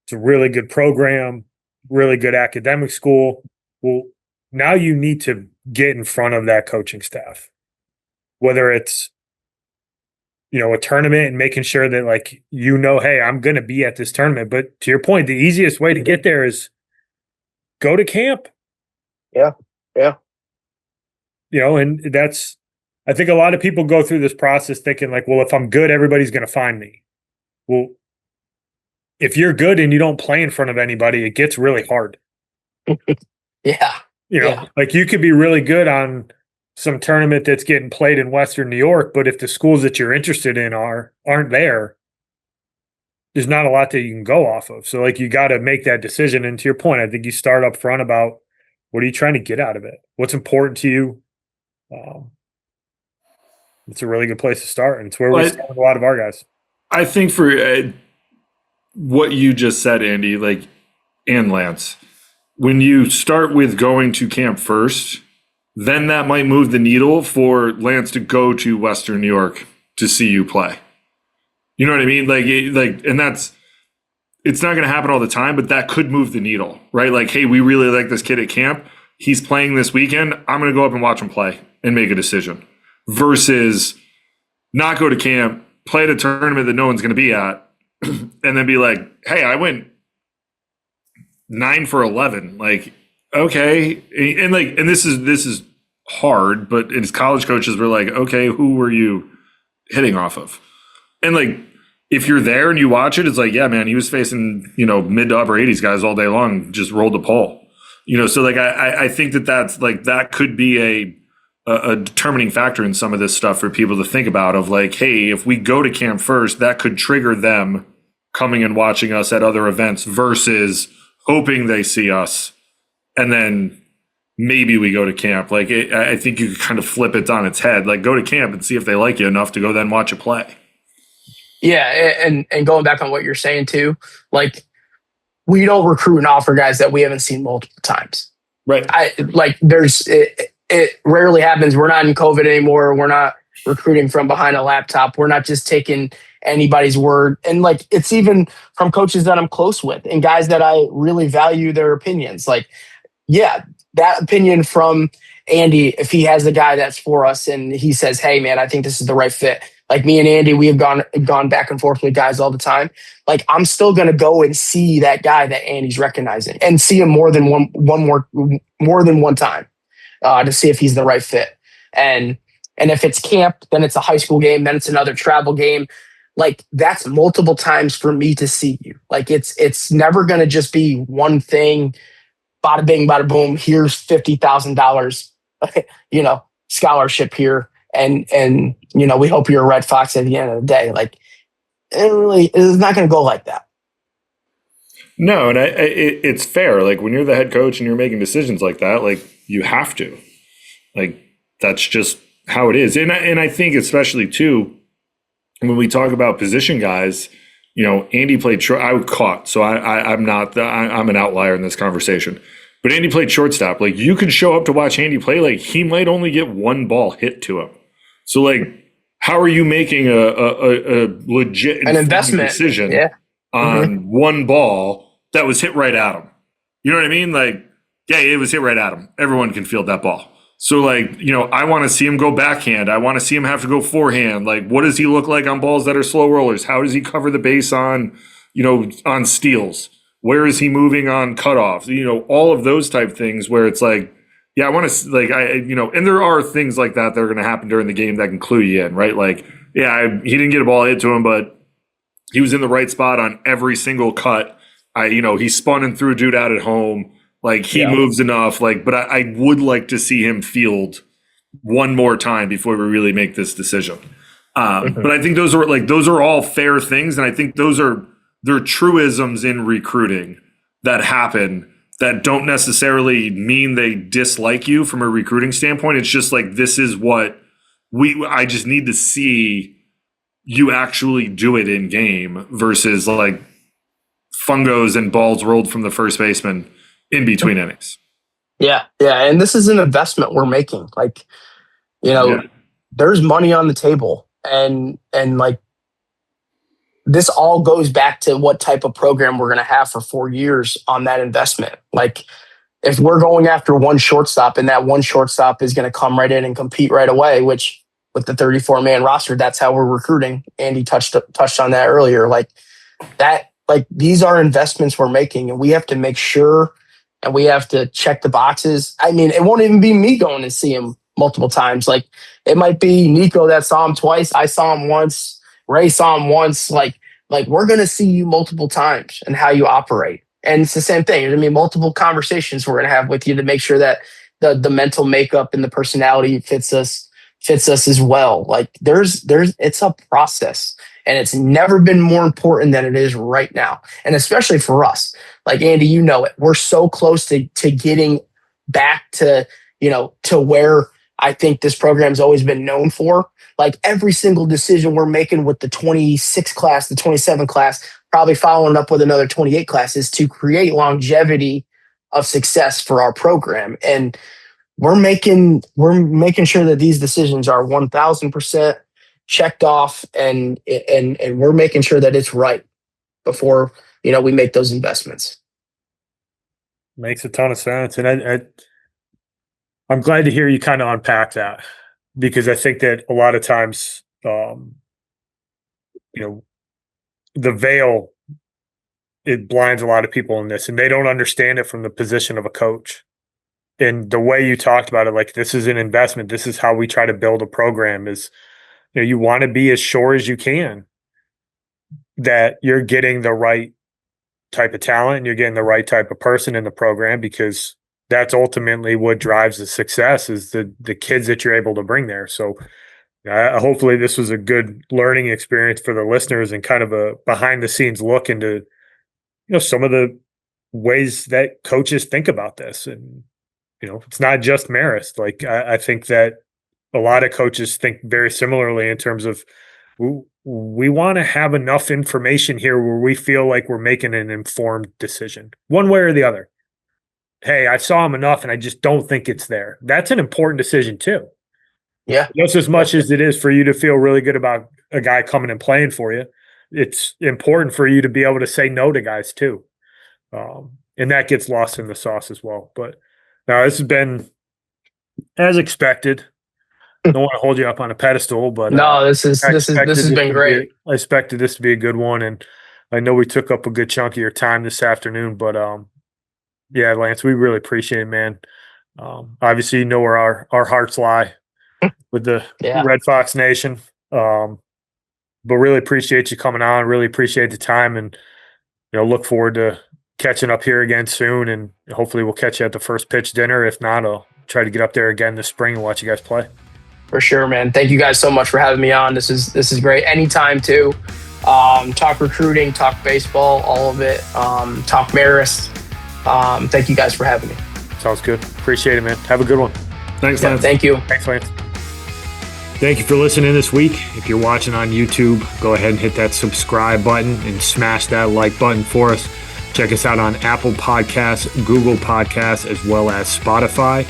It's a really good program, really good academic school. Well, now you need to get in front of that coaching staff, whether it's, a tournament and making sure that like, hey, I'm going to be at this tournament. But to your point, the easiest way to get there is go to camp. Yeah. Yeah. And I think a lot of people go through this process thinking like, well, if I'm good, everybody's going to find me. Well, if you're good and you don't play in front of anybody, it gets really hard. Yeah. Like you could be really good on some tournament that's getting played in Western New York, but if the schools that you're interested in aren't there, there's not a lot that you can go off of. So like you got to make that decision. And to your point, I think you start up front about what are you trying to get out of it? What's important to you? It's a really good place to start, and it's where we start with a lot of our guys. I think for what you just said, Andy, like, and Lance, when you start with going to camp first, then that might move the needle for Lance to go to Western New York to see you play. You know what I mean? And it's not going to happen all the time, but that could move the needle, right? Like, hey, we really like this kid at camp. He's playing this weekend. I'm going to go up and watch him play and make a decision versus not go to camp, play at a tournament that no one's going to be at, and then be like, hey, I went 9 for 11. Like, okay. And this is hard, but as college coaches, we're like, okay, who were you hitting off of? And like, if you're there and you watch it, it's like, yeah, man, he was facing, mid to upper 80s guys all day long, just rolled the pole. So like, I think that's like, that could be a determining factor in some of this stuff for people to think about of like, hey, if we go to camp first, that could trigger them coming and watching us at other events versus hoping they see us. And then maybe we go to camp. Like, I think you could kind of flip it on its head, like go to camp and see if they like you enough to go then watch it play. Yeah. And going back on what you're saying too, like we don't recruit and offer guys that we haven't seen multiple times. Right. It rarely happens. We're not in COVID anymore. We're not recruiting from behind a laptop. We're not just taking anybody's word. And like, it's even from coaches that I'm close with and guys that I really value their opinions. Like, yeah, that opinion from Andy, if he has a guy that's for us and he says, hey man, I think this is the right fit. Like me and Andy, we have gone back and forth with guys all the time. Like I'm still going to go and see that guy that Andy's recognizing and see him more than one time. To see if he's the right fit. And if it's camp, then it's a high school game, then it's another travel game. Like that's multiple times for me to see you. Like it's never going to just be one thing, bada bing, bada boom, here's $50,000, scholarship here. And we hope you're a Red Fox at the end of the day. Like it's not going to go like that. No, and it's fair. Like when you're the head coach and you're making decisions like that, like you have to. Like that's just how it is. And I think especially too, when we talk about position guys, Andy played short. I was caught, so I'm an outlier in this conversation. But Andy played shortstop. Like you can show up to watch Andy play. Like he might only get one ball hit to him. So like, how are you making a legit an investment decision on one ball that was hit right at him? You know what I mean? Like, yeah, it was hit right at him. Everyone can field that ball. So like, I want to see him go backhand. I want to see him have to go forehand. Like, what does he look like on balls that are slow rollers? How does he cover the base on, on steals? Where is he moving on cutoffs? All of those type things where it's like, yeah, I want to like, and there are things like that are going to happen during the game that can clue you in, right? Like, yeah, he didn't get a ball hit to him, but he was in the right spot on every single cut. He spun and threw a dude out at home. Like he moves enough, like, but I would like to see him field one more time before we really make this decision. But I think those are all fair things. And I think they're truisms in recruiting that happen that don't necessarily mean they dislike you from a recruiting standpoint. It's just like, this is what I just need to see you actually do it in game versus like fungos and balls rolled from the first baseman in between innings. Yeah. And this is an investment we're making. Like, there's money on the table and like this all goes back to what type of program we're going to have for 4 years on that investment. Like if we're going after one shortstop and that one shortstop is going to come right in and compete right away, which with the 34-man roster, that's how we're recruiting. Andy touched on that earlier. Like these are investments we're making, and we have to make sure and we have to check the boxes. I mean, it won't even be me going to see him multiple times. Like, it might be Nico that saw him twice. I saw him once. Ray saw him once. Like we're going to see you multiple times and how you operate. And it's the same thing. There's going to be multiple conversations we're going to have with you to make sure that the mental makeup and the personality fits us as well. Like it's a process, and it's never been more important than it is right now. And especially for us, like Andy, you know it, we're so close to getting back to, to where I think this program's always been known for. Like, every single decision we're making with the 26 class, the 27 class, probably following up with another 28 classes to create longevity of success for our program. And we're making sure that these decisions are 1,000% checked off, and we're making sure that it's right before, we make those investments. Makes a ton of sense. And I'm glad to hear you kind of unpack that, because I think that a lot of times, the veil, it blinds a lot of people in this, and they don't understand it from the position of a coach. And the way you talked about it, like, this is an investment. This is how we try to build a program is, you want to be as sure as you can that you're getting the right type of talent and you're getting the right type of person in the program, because that's ultimately what drives the success, is the kids that you're able to bring there. So hopefully this was a good learning experience for the listeners, and kind of a behind the scenes look into, some of the ways that coaches think about this. And, it's not just Marist. Like, I think that a lot of coaches think very similarly in terms of, we want to have enough information here where we feel like we're making an informed decision one way or the other. Hey, I saw him enough and I just don't think it's there. That's an important decision too. Yeah. Just as much as it is for you to feel really good about a guy coming and playing for you, it's important for you to be able to say no to guys too. And that gets lost in the sauce as well. But now, this has been as expected. I don't want to hold you up on a pedestal, but no, this has been great. I expected this to be a good one, and I know we took up a good chunk of your time this afternoon. But yeah, Lance, we really appreciate it, man. Obviously, where our hearts lie with the Red Fox Nation. But really appreciate you coming on. Really appreciate the time, and look forward to catching up here again soon. And hopefully, we'll catch you at the first pitch dinner. If not, I'll try to get up there again this spring and watch you guys play. For sure, man. Thank you guys so much for having me on. This is great. Anytime too. Talk recruiting, talk baseball, all of it. Talk Marist. Thank you guys for having me. Sounds good. Appreciate it, man. Have a good one. Thanks, Lance. Thank you. Thanks, Lance. Thank you for listening this week. If you're watching on YouTube, go ahead and hit that subscribe button and smash that like button for us. Check us out on Apple Podcasts, Google Podcasts, as well as Spotify.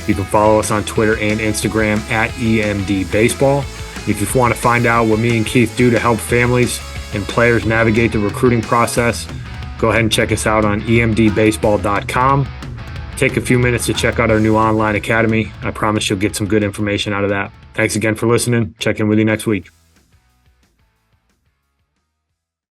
You can follow us on Twitter and Instagram at EMD Baseball. If you want to find out what me and Keith do to help families and players navigate the recruiting process, go ahead and check us out on emdbaseball.com. Take a few minutes to check out our new online academy. I promise you'll get some good information out of that. Thanks again for listening. Check in with you next week.